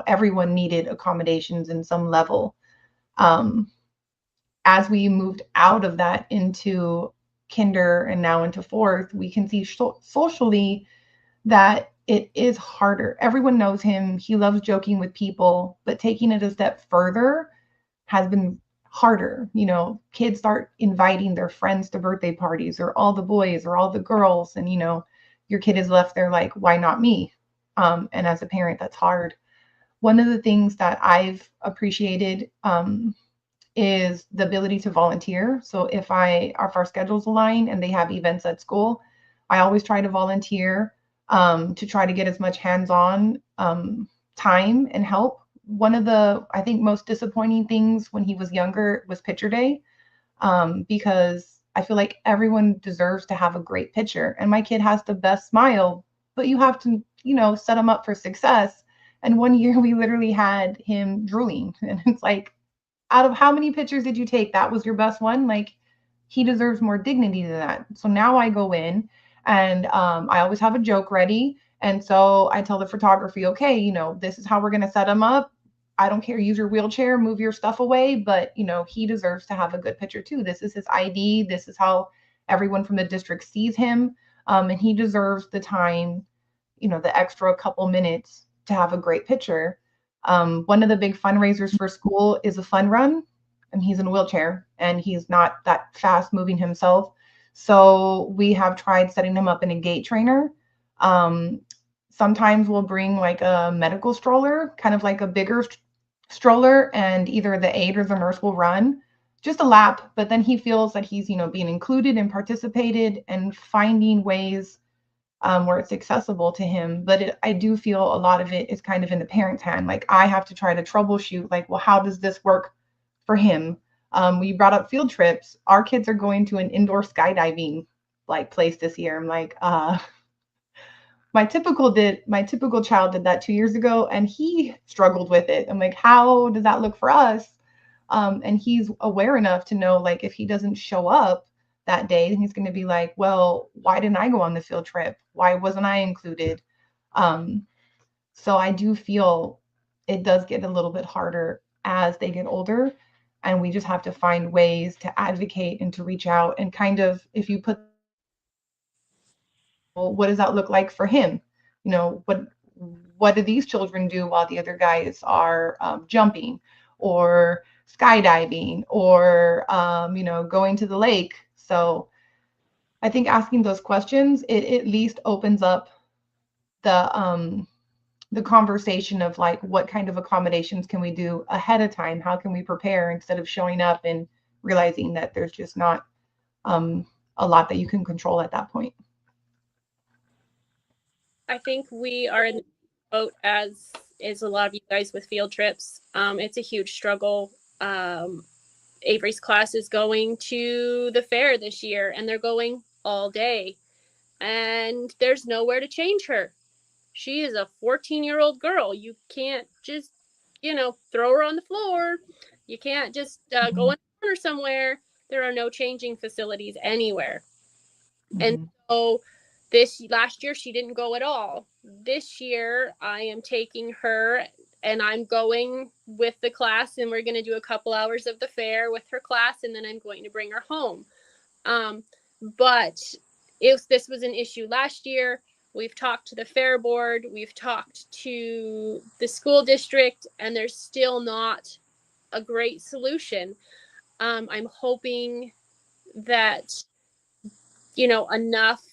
Everyone needed accommodations in some level. As we moved out of that into kinder and now into 4th, we can see socially that it is harder. Everyone knows him. He loves joking with people, but taking it a step further has been harder. Kids start inviting their friends to birthday parties, or all the boys or all the girls. And, your kid is left there like, why not me? And as a parent, that's hard. One of the things that I've appreciated is the ability to volunteer. So if our schedules align and they have events at school, I always try to volunteer to try to get as much hands-on time and help. One of the, I think, most disappointing things when he was younger was picture day, because I feel like everyone deserves to have a great picture. And my kid has the best smile, but you have to, set him up for success. And one year we literally had him drooling. And it's like, out of how many pictures did you take? That was your best one? Like, he deserves more dignity than that. So now I go in and I always have a joke ready. And so I tell the photography, okay, you know, this is how we're going to set him up. I don't care. Use your wheelchair, move your stuff away. But, you know, he deserves to have a good picture too. This is his ID. This is how everyone from the district sees him. And he deserves the time, you know, the extra couple minutes to have a great picture. One of the big fundraisers for school is a fun run, and he's in a wheelchair and he's not that fast moving himself. So we have tried setting him up in a gait trainer. Sometimes we'll bring like a medical stroller, kind of like a bigger stroller, and either the aide or the nurse will run just a lap, but then he feels that he's, you know, being included and participated and finding ways where it's accessible to him. But I do feel a lot of it is kind of in the parent's hand. Like, I have to try to troubleshoot, like, well, how does this work for him? We brought up field trips. Our kids are going to an indoor skydiving like place this year. I'm like, my typical child did that 2 years ago and he struggled with it. I'm like, how does that look for us? And he's aware enough to know, like, if he doesn't show up that day, then he's going to be like, well, why didn't I go on the field trip? Why wasn't I included? So I do feel it does get a little bit harder as they get older. And we just have to find ways to advocate and to reach out and kind of, if you put, well, what does that look like for him? You know, what do these children do while the other guys are jumping or skydiving or, you know, going to the lake? So I think asking those questions, it at least opens up the conversation of like, what kind of accommodations can we do ahead of time? How can we prepare instead of showing up and realizing that there's just not a lot that you can control at that point. I think we are in the boat as is a lot of you guys with field trips. It's a huge struggle. Avery's class is going to the fair this year and they're going all day and there's nowhere to change her. She is a 14-year-old girl. You can't just, you know, throw her on the floor. You can't just go in the corner somewhere. There are no changing facilities anywhere. And so last year she didn't go at all. This year I am taking her and I'm going with the class and we're going to do a couple hours of the fair with her class and then I'm going to bring her home. But if this was an issue last year, we've talked to the fair board, we've talked to the school district, and there's still not a great solution. I'm hoping that, you know, enough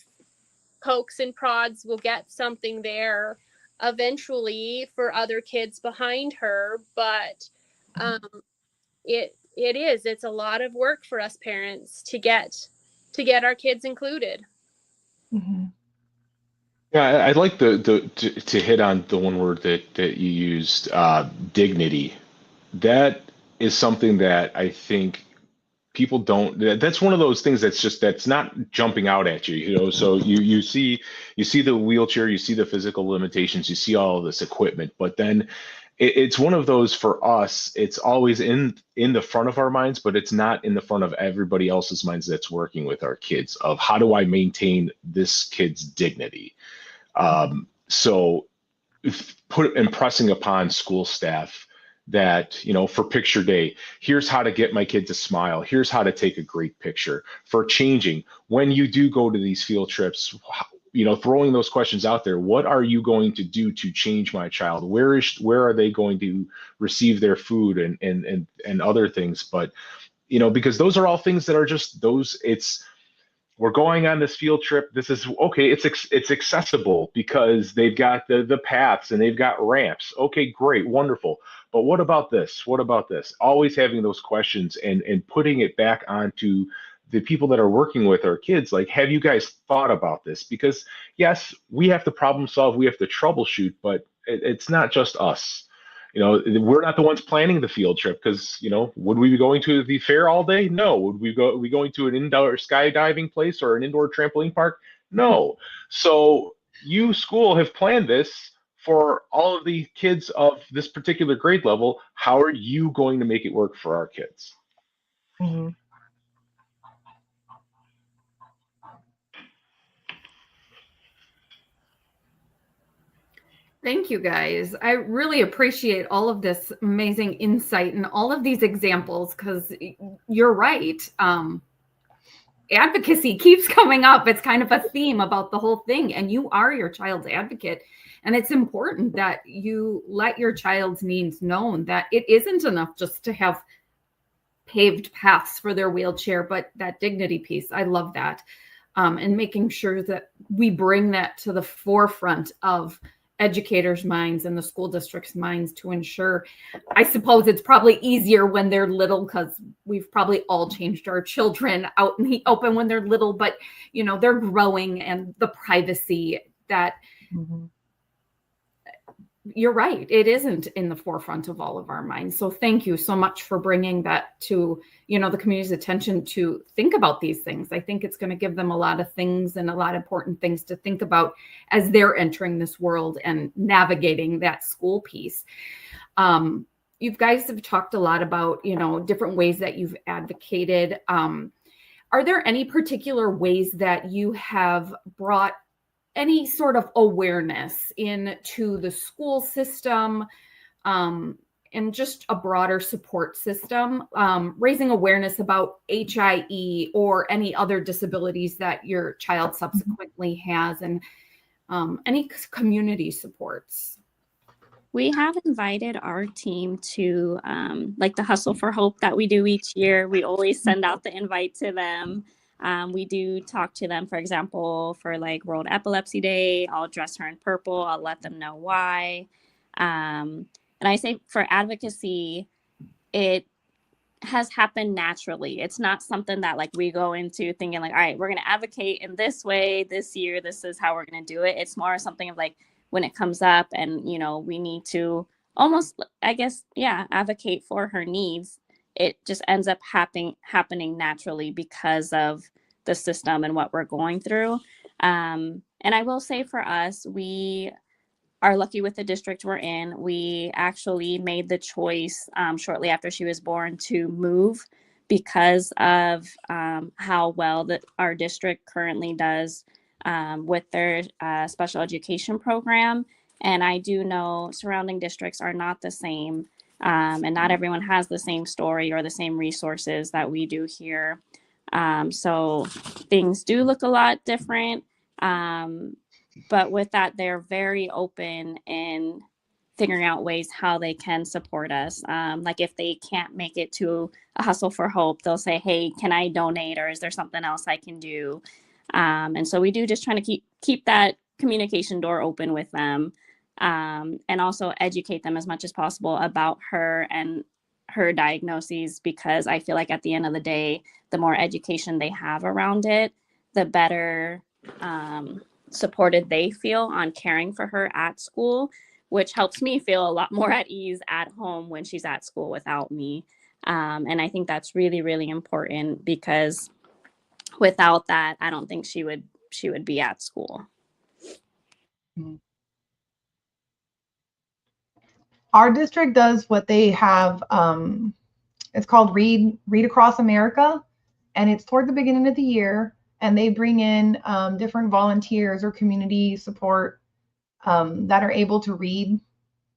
pokes and prods will get something there eventually for other kids behind her. But it's a lot of work for us parents to get our kids included. Mm-hmm. Yeah, I'd like to hit on the one word that you used, dignity. That is something that I think people don't. That's one of those things that's not jumping out at you, you know. So you see the wheelchair, you see the physical limitations, you see all of this equipment, but then it's one of those for us. It's always in the front of our minds, but it's not in the front of everybody else's minds that's working with our kids. Of how do I maintain this kid's dignity? So impressing upon school staff that, you know, for picture day, here's how to get my kid to smile. Here's how to take a great picture. For changing, when you do go to these field trips, you know, throwing those questions out there. What are you going to do to change my child? Where are they going to receive their food and other things? But, you know, because those are all things that are just those. We're going on this field trip. This is okay. It's accessible because they've got the paths and they've got ramps. Okay, great, wonderful. But what about this? What about this? Always having those questions and putting it back onto the people that are working with our kids. Like, have you guys thought about this? Because yes, we have to problem solve, we have to troubleshoot, but it's not just us. You know, we're not the ones planning the field trip because, you know, would we be going to the fair all day? No. Would we going to an indoor skydiving place or an indoor trampoline park? No. So you, school, have planned this for all of the kids of this particular grade level, how are you going to make it work for our kids? Mm-hmm. Thank you guys. I really appreciate all of this amazing insight and all of these examples, because you're right. Advocacy keeps coming up. It's kind of a theme about the whole thing, and you are your child's advocate. And it's important that you let your child's needs known, that it isn't enough just to have paved paths for their wheelchair, but that dignity piece. I love that. And making sure that we bring that to the forefront of educators' minds and the school district's minds to ensure. I suppose it's probably easier when they're little, because we've probably all changed our children out in the open when they're little, but they're growing, and the privacy that you're right, it isn't in the forefront of all of our minds. So thank you so much for bringing that to the community's attention, to think about these things. I think it's going to give them a lot of things, and a lot of important things to think about as they're entering this world and navigating that school piece. You guys have talked a lot about different ways that you've advocated. Are there any particular ways that you have brought any sort of awareness into the school system, and just a broader support system, raising awareness about HIE or any other disabilities that your child subsequently has, and any community supports? We have invited our team to like the Hustle for Hope that we do each year. We always send out the invite to them. We do talk to them, for example, for like World Epilepsy Day. I'll dress her in purple. I'll let them know why. And I say for advocacy, it has happened naturally. It's not something that like we go into thinking like, all right, we're going to advocate in this way this year. This is how we're going to do it. It's more something of like, when it comes up and, we need to almost, I guess, advocate for her needs. It just ends up happening naturally because of the system and what we're going through. And I will say for us, we are lucky with the district we're in. We actually made the choice shortly after she was born to move because of how well that our district currently does with their special education program. And I do know surrounding districts are not the same, and not everyone has the same story or the same resources that we do here. So things do look a lot different. But with that, they're very open in figuring out ways how they can support us. Like if they can't make it to a Hustle for Hope, they'll say, hey, can I donate? Or is there something else I can do? And so we do just trying to keep that communication door open with them, and also educate them as much as possible about her and her diagnoses, because I feel like at the end of the day, the more education they have around it, the better supported they feel on caring for her at school, which helps me feel a lot more at ease at home when she's at school without me. And I think that's really, really important, because without that, I don't think she would be at school. Our district does what they have. It's called Read Across America, and it's toward the beginning of the year, and they bring in different volunteers or community support that are able to read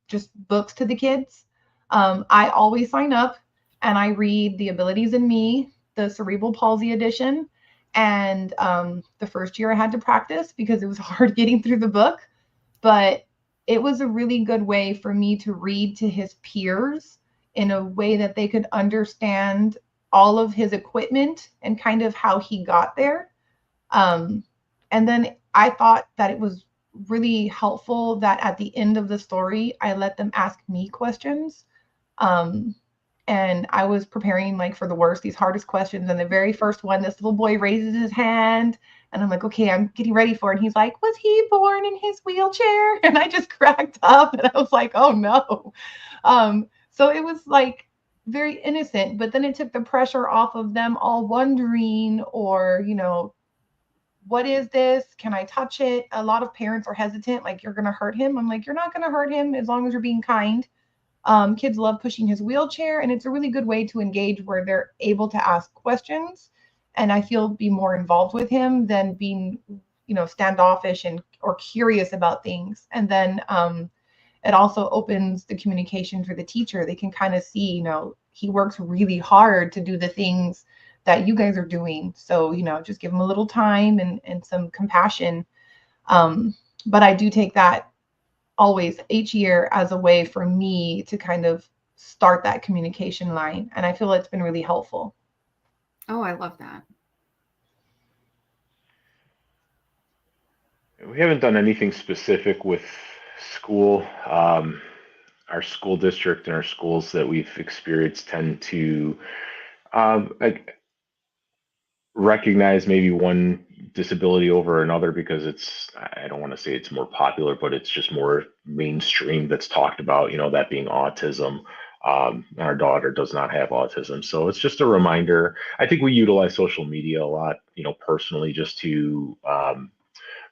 just books to the kids. I always sign up and I read The Abilities in Me, the cerebral palsy edition. And the first year I had to practice because it was hard getting through the book, but it was a really good way for me to read to his peers in a way that they could understand all of his equipment and kind of how he got there. And then I thought that it was really helpful that at the end of the story, I let them ask me questions. And I was preparing like for the worst, these hardest questions. And the very first one, this little boy raises his hand and I'm like, okay, I'm getting ready for it. And he's like, was he born in his wheelchair? And I just cracked up and I was like, oh no. So it was like very innocent, but then it took the pressure off of them all wondering or, what is this? Can I touch it? A lot of parents are hesitant, like, you're going to hurt him. I'm like, you're not going to hurt him as long as you're being kind. Kids love pushing his wheelchair, and it's a really good way to engage where they're able to ask questions, and I feel be more involved with him than being, standoffish and or curious about things. And then it also opens the communication for the teacher. They can kind of see, he works really hard to do the things that you guys are doing. So, just give him a little time and some compassion. But I do take that always each year as a way for me to kind of start that communication line. And I feel it's been really helpful. Oh, I love that. We haven't done anything specific with school. Our school district and our schools that we've experienced tend to recognize maybe one disability over another because I don't want to say it's more popular, but it's just more mainstream that's talked about, that being autism. Our daughter does not have autism. So it's just a reminder. I think we utilize social media a lot, personally, just to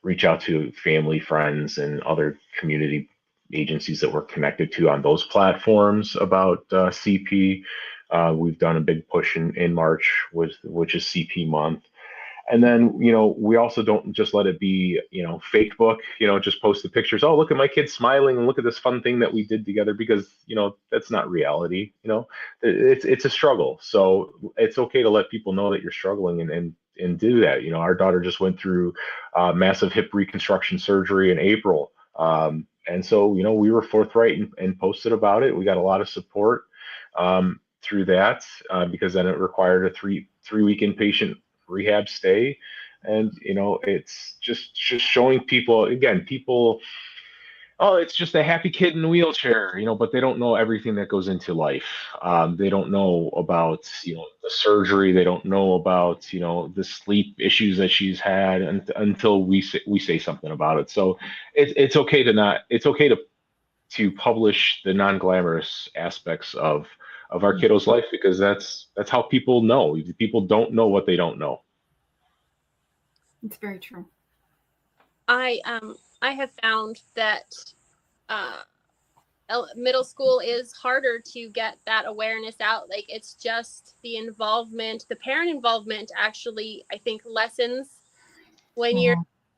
reach out to family, friends, and other community agencies that we're connected to on those platforms about CP. We've done a big push in March, which is CP month. And then, we also don't just let it be, fake book, just post the pictures. Oh, look at my kids smiling and look at this fun thing that we did together, because, that's not reality. It's a struggle. So it's okay to let people know that you're struggling and do that. Our daughter just went through massive hip reconstruction surgery in April. And so, we were forthright and posted about it. We got a lot of support through that because then it required a three-week inpatient rehab stay. And it's just showing people, again, oh, it's just a happy kid in a wheelchair, but they don't know everything that goes into life. They don't know about the surgery. They don't know about the sleep issues that she's had until we say something about it. So it's okay to publish the non-glamorous aspects of our kiddo's life, because that's how people know. People don't know what they don't know. It's very true. I have found that middle school is harder to get that awareness out. Like, it's just the involvement, the parent involvement actually, I think, lessens when you're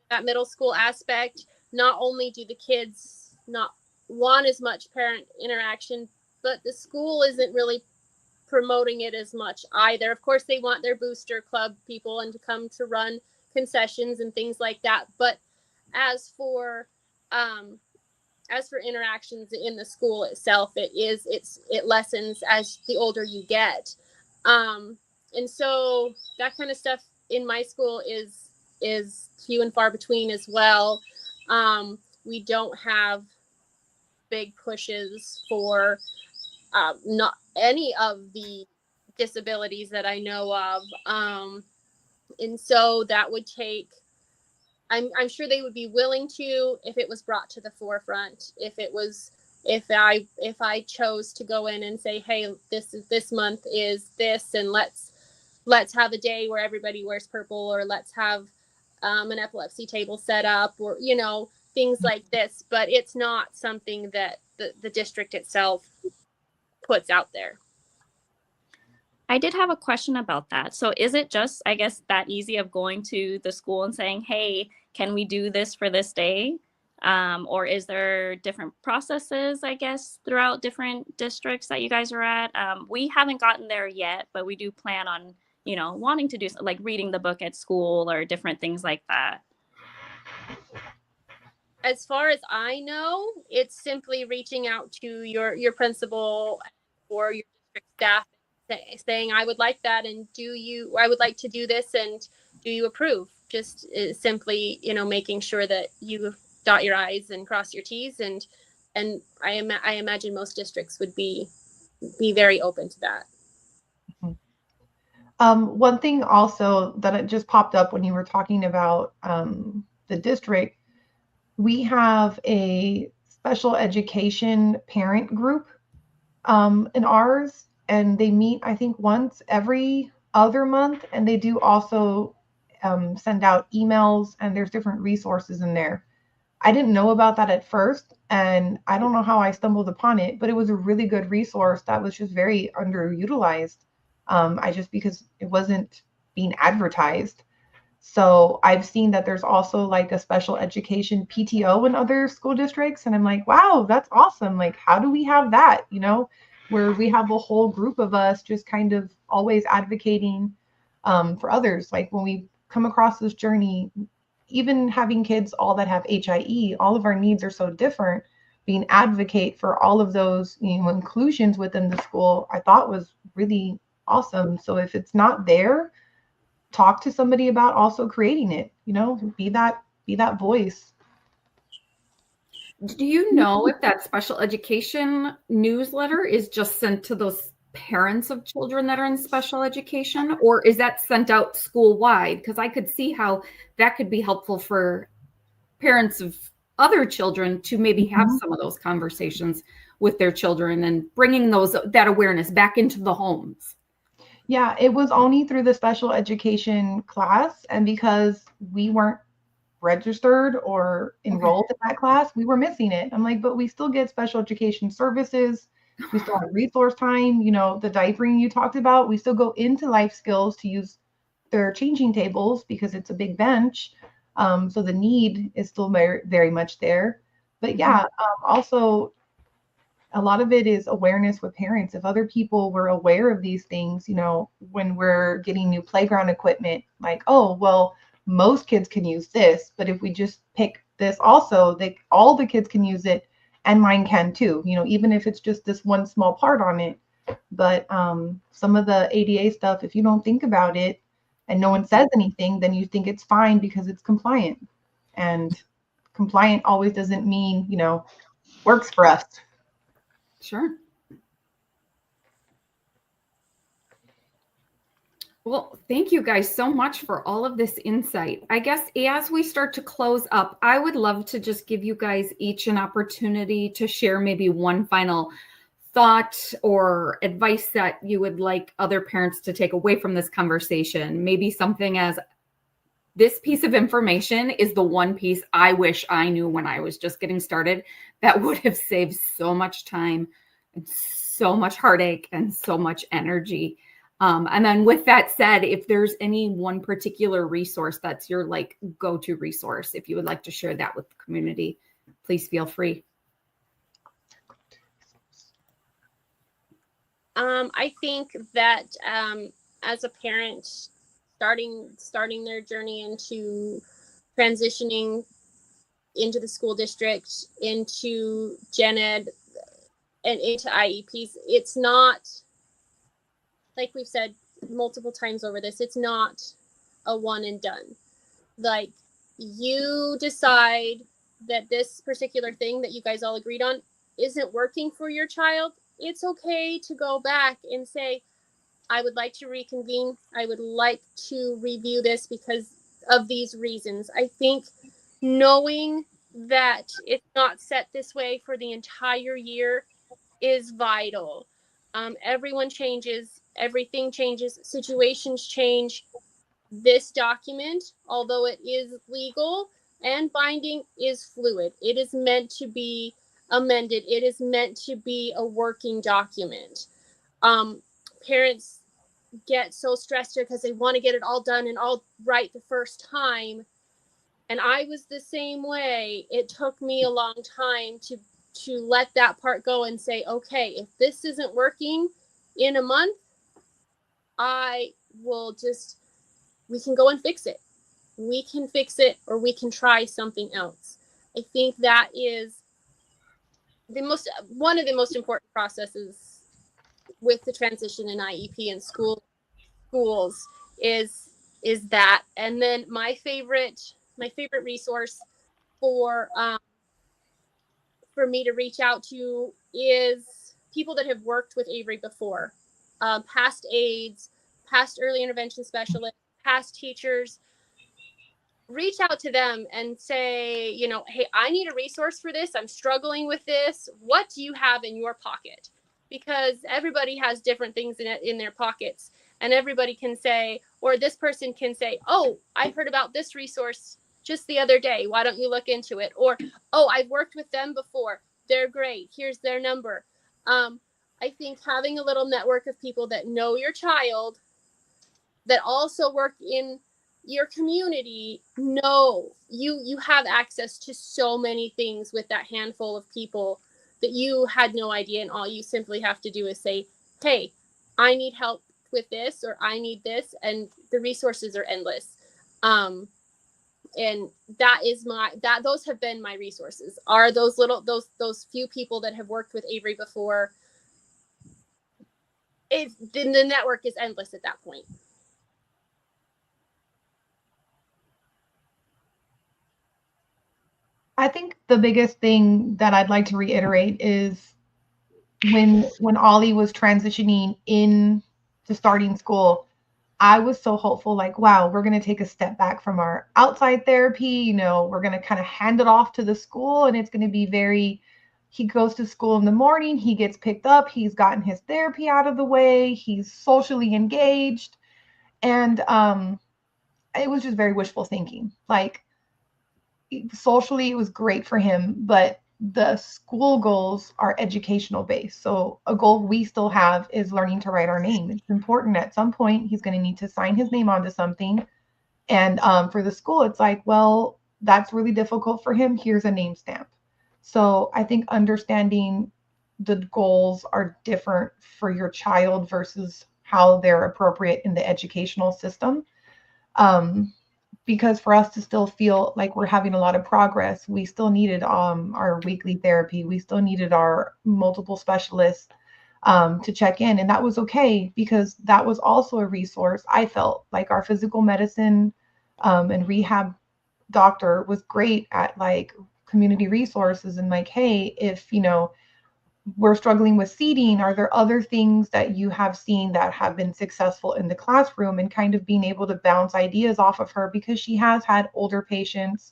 at middle school aspect. Not only do the kids not want as much parent interaction, but the school isn't really promoting it as much either. Of course, they want their booster club people and to come to run concessions and things like that. But as for interactions in the school itself, it lessens as the older you get. And so that kind of stuff in my school is few and far between as well. We don't have big pushes for not any of the disabilities that I know of. And so that would take, I'm sure they would be willing to, if it was brought to the forefront, if I chose to go in and say, hey, this month is this, and let's have a day where everybody wears purple, or let's have an epilepsy table set up, or things like this. But it's not something that the district itself puts out there. I did have a question about that. So is it just, I guess, that easy of going to the school and saying, hey, can we do this for this day? Or is there different processes, I guess, throughout different districts that you guys are at? We haven't gotten there yet, but we do plan on, wanting to do like reading the book at school or different things like that. As far as I know, it's simply reaching out to your principal or your district staff, saying, I would like that, and I would like to do this, and do you approve? Just simply, making sure that you dot your I's and cross your T's, and I imagine most districts would be very open to that. One thing also that it just popped up when you were talking about the district, we have a special education parent group in ours, and they meet, I think, once every other month, and they do also send out emails, and there's different resources in there. I didn't know about that at first, and I don't know how I stumbled upon it, but it was a really good resource that was just very underutilized. Because it wasn't being advertised. So I've seen that there's also like a special education PTO in other school districts. And I'm like, wow, that's awesome. Like, how do we have that? Where we have a whole group of us just kind of always advocating for others. Like when we come across this journey, even having kids all that have HIE, all of our needs are so different. Being advocate for all of those, inclusions within the school, I thought was really awesome. So if it's not there, talk to somebody about also creating it, be that voice. Do you know if that special education newsletter is just sent to those parents of children that are in special education, or is that sent out school wide? Because I could see how that could be helpful for parents of other children to maybe have some of those conversations with their children and bringing that awareness back into the homes. Yeah, it was only through the special education class, and because we weren't registered or enrolled in that class, we were missing it. I'm like, but we still get special education services. We still have resource time, the diapering you talked about. We still go into life skills to use their changing tables because it's a big bench. So the need is still very, very much there. But yeah, also a lot of it is awareness with parents. If other people were aware of these things, when we're getting new playground equipment, like, oh, well, most kids can use this, but if we just pick this also, all the kids can use it, and mine can too, even if it's just this one small part on it. But some of the ADA stuff, if you don't think about it and no one says anything, then you think it's fine because it's compliant. And compliant always doesn't mean, works for us. Sure. Well, thank you guys so much for all of this insight. I guess as we start to close up, I would love to just give you guys each an opportunity to share maybe one final thought or advice that you would like other parents to take away from this conversation. Maybe something as, this piece of information is the one piece I wish I knew when I was just getting started that would have saved so much time and so much heartache and so much energy. And then with that said, if there's any one particular resource that's your like go-to resource, if you would like to share that with the community, please feel free. I think that as a parent, starting their journey into transitioning into the school district, into gen ed, and into IEPs, it's not, like we've said multiple times over this, it's not a one and done. Like, you decide that this particular thing that you guys all agreed on isn't working for your child, it's okay to go back and say, I would like to reconvene. I would like to review this because of these reasons. I think knowing that it's not set this way for the entire year is vital. Everyone changes, everything changes, situations change. This document, although it is legal and binding, is fluid. It is meant to be amended. It is meant to be a working document. Parents get so stressed because they want to get it all done and all right the first time. And I was the same way. It took me a long time to let that part go and say, okay, if this isn't working in a month, I will just, we can go and fix it. We can fix it, or we can try something else. I think that is one of the most important processes with the transition in IEP and schools is that. And then my favorite resource for me to reach out to is people that have worked with Avery before, past aides, past early intervention specialists, past teachers. Reach out to them and say, hey, I need a resource for this. I'm struggling with this. What do you have in your pocket? Because everybody has different things in their pockets. and everybody can say, or this person can say, oh, I heard about this resource just the other day. Why don't you look into it? Or, oh, I've worked with them before. They're great. Here's their number. I think having a little network of people that know your child, that also work in your community, know you have access to so many things with that handful of people that you had no idea, and all you simply have to do is say, hey, I need help with this, or I need this, and the resources are endless. And that is those have been my resources, are those few people that have worked with Avery before. The network is endless at that point. I think the biggest thing that I'd like to reiterate is when Ollie was transitioning in to starting school, I was so hopeful, like, wow, we're going to take a step back from our outside therapy. You know, we're going to kind of hand it off to the school, and it's going to be very, he goes to school in the morning, he gets picked up, he's gotten his therapy out of the way, he's socially engaged. And it was just very wishful thinking. Like, socially, it was great for him, but the school goals are educational based. So a goal we still have is learning to write our name. It's important. At some point, he's going to need to sign his name onto something. And for the school, it's like, well, that's really difficult for him. Here's a name stamp. So I think understanding the goals are different for your child versus how they're appropriate in the educational system. Because for us to still feel like we're having a lot of progress, we still needed our weekly therapy. We still needed our multiple specialists to check in. And that was okay, because that was also a resource. I felt like our physical medicine and rehab doctor was great at like community resources and like, hey, if, you know, we're struggling with seating, are there other things that you have seen that have been successful in the classroom, and kind of being able to bounce ideas off of her, because she has had older patients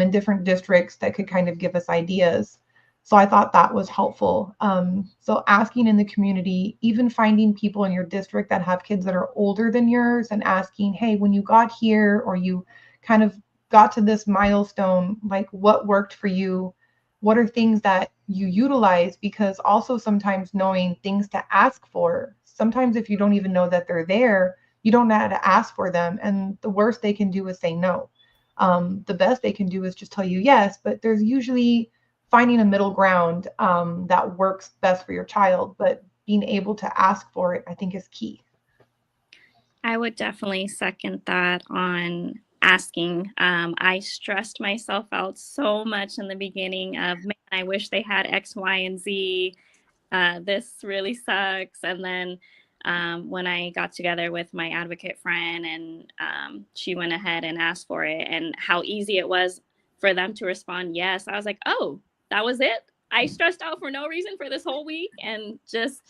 in different districts that could kind of give us ideas. So I thought that was helpful. So asking in the community, even finding people in your district that have kids that are older than yours, and asking, hey, when you got here, or you kind of got to this milestone, like what worked for you? What are things that you utilize? Because also sometimes knowing things to ask for, sometimes if you don't even know that they're there, you don't know how to ask for them. And the worst they can do is say no. The best they can do is just tell you yes, but there's usually finding a middle ground that works best for your child. But being able to ask for it, I think, is key. I would definitely second that on asking. I stressed myself out so much in the beginning of, man, I wish they had X, Y, and Z. This really sucks. And then when I got together with my advocate friend, and she went ahead and asked for it, and how easy it was for them to respond yes, I was like, oh, that was it? I stressed out for no reason for this whole week. And just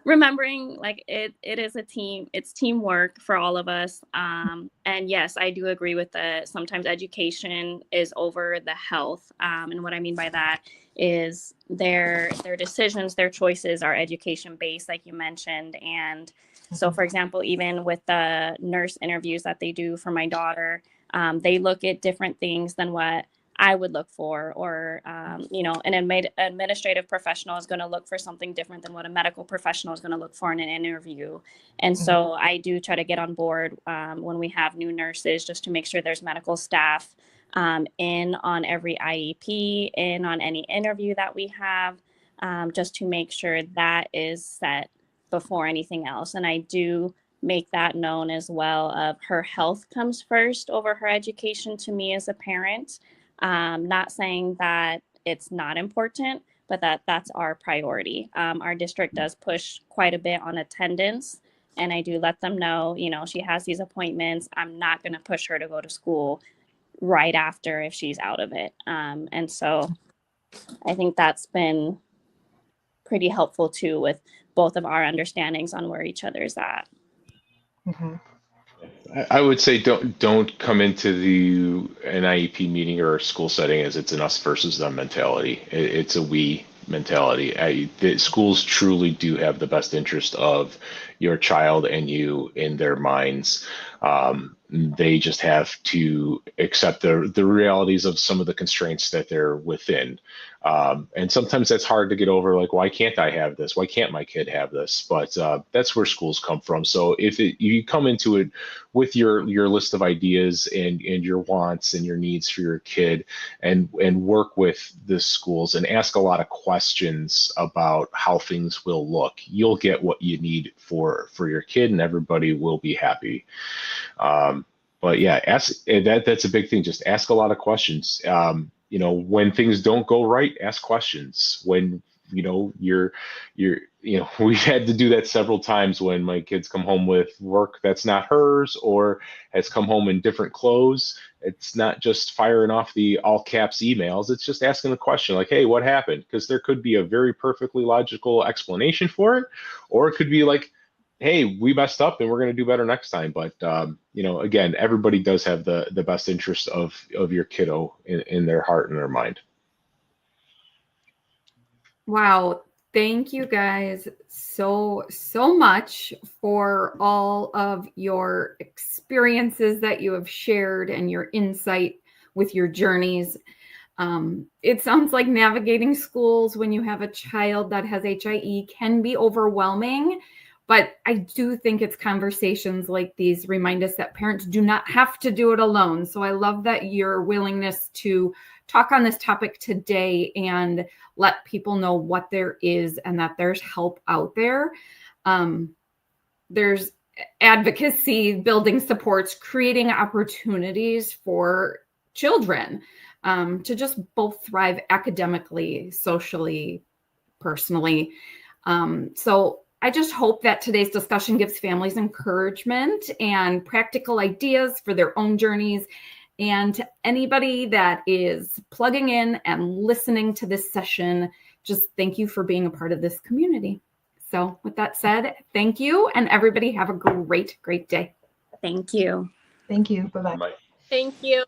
remembering, like, it is a team, it's teamwork for all of us. And yes, I do agree with that. Sometimes education is over the health. And what I mean by that is their decisions, their choices are education based, like you mentioned. And so, for example, even with the nurse interviews that they do for my daughter, they look at different things than what I would look for, or, you know, an administrative professional is going to look for something different than what a medical professional is going to look for in an interview. And so I do try to get on board when we have new nurses, just to make sure there's medical staff in on every IEP, in on any interview that we have, just to make sure that is set before anything else. And I do make that known as well, of her health comes first over her education to me as a parent. Not saying that it's not important, but that's our priority. Our district does push quite a bit on attendance, and I do let them know, you know, she has these appointments. I'm not going to push her to go to school right after if she's out of it. And so I think that's been pretty helpful too, with both of our understandings on where each other's at. Mm-hmm. I would say don't come into an IEP meeting or a school setting as it's an us versus them mentality. It's a we. mentality. The schools truly do have the best interest of your child and you in their minds. They just have to accept the realities of some of the constraints that they're within. And sometimes that's hard to get over. Like, why can't I have this? Why can't my kid have this? But that's where schools come from. So if you come into it with your list of ideas and your wants and your needs for your kid, and work with the schools and ask a lot of questions about how things will look, you'll get what you need for your kid, and everybody will be happy. But yeah, that's a big thing. Just ask a lot of questions. When things don't go right, ask questions. When we've had to do that several times when my kids come home with work that's not hers, or has come home in different clothes. It's not just firing off the all caps emails. It's just asking the question like, hey, what happened? Because there could be a very perfectly logical explanation for it, or it could be like, hey, we messed up and we're going to do better next time. But again, everybody does have the best interest of your kiddo in their heart and their mind. Wow. Thank you guys so much for all of your experiences that you have shared and your insight with your journeys. It sounds like navigating schools when you have a child that has HIE can be overwhelming, but I do think it's conversations like these remind us that parents do not have to do it alone. So I love that your willingness to talk on this topic today and let people know what there is and that there's help out there. There's advocacy, building supports, creating opportunities for children to just both thrive academically, socially, personally. So I just hope that today's discussion gives families encouragement and practical ideas for their own journeys. And to anybody that is plugging in and listening to this session, just thank you for being a part of this community. So with that said, thank you, and everybody have a great day. Thank you. Thank you. Bye-bye. Bye. Thank you.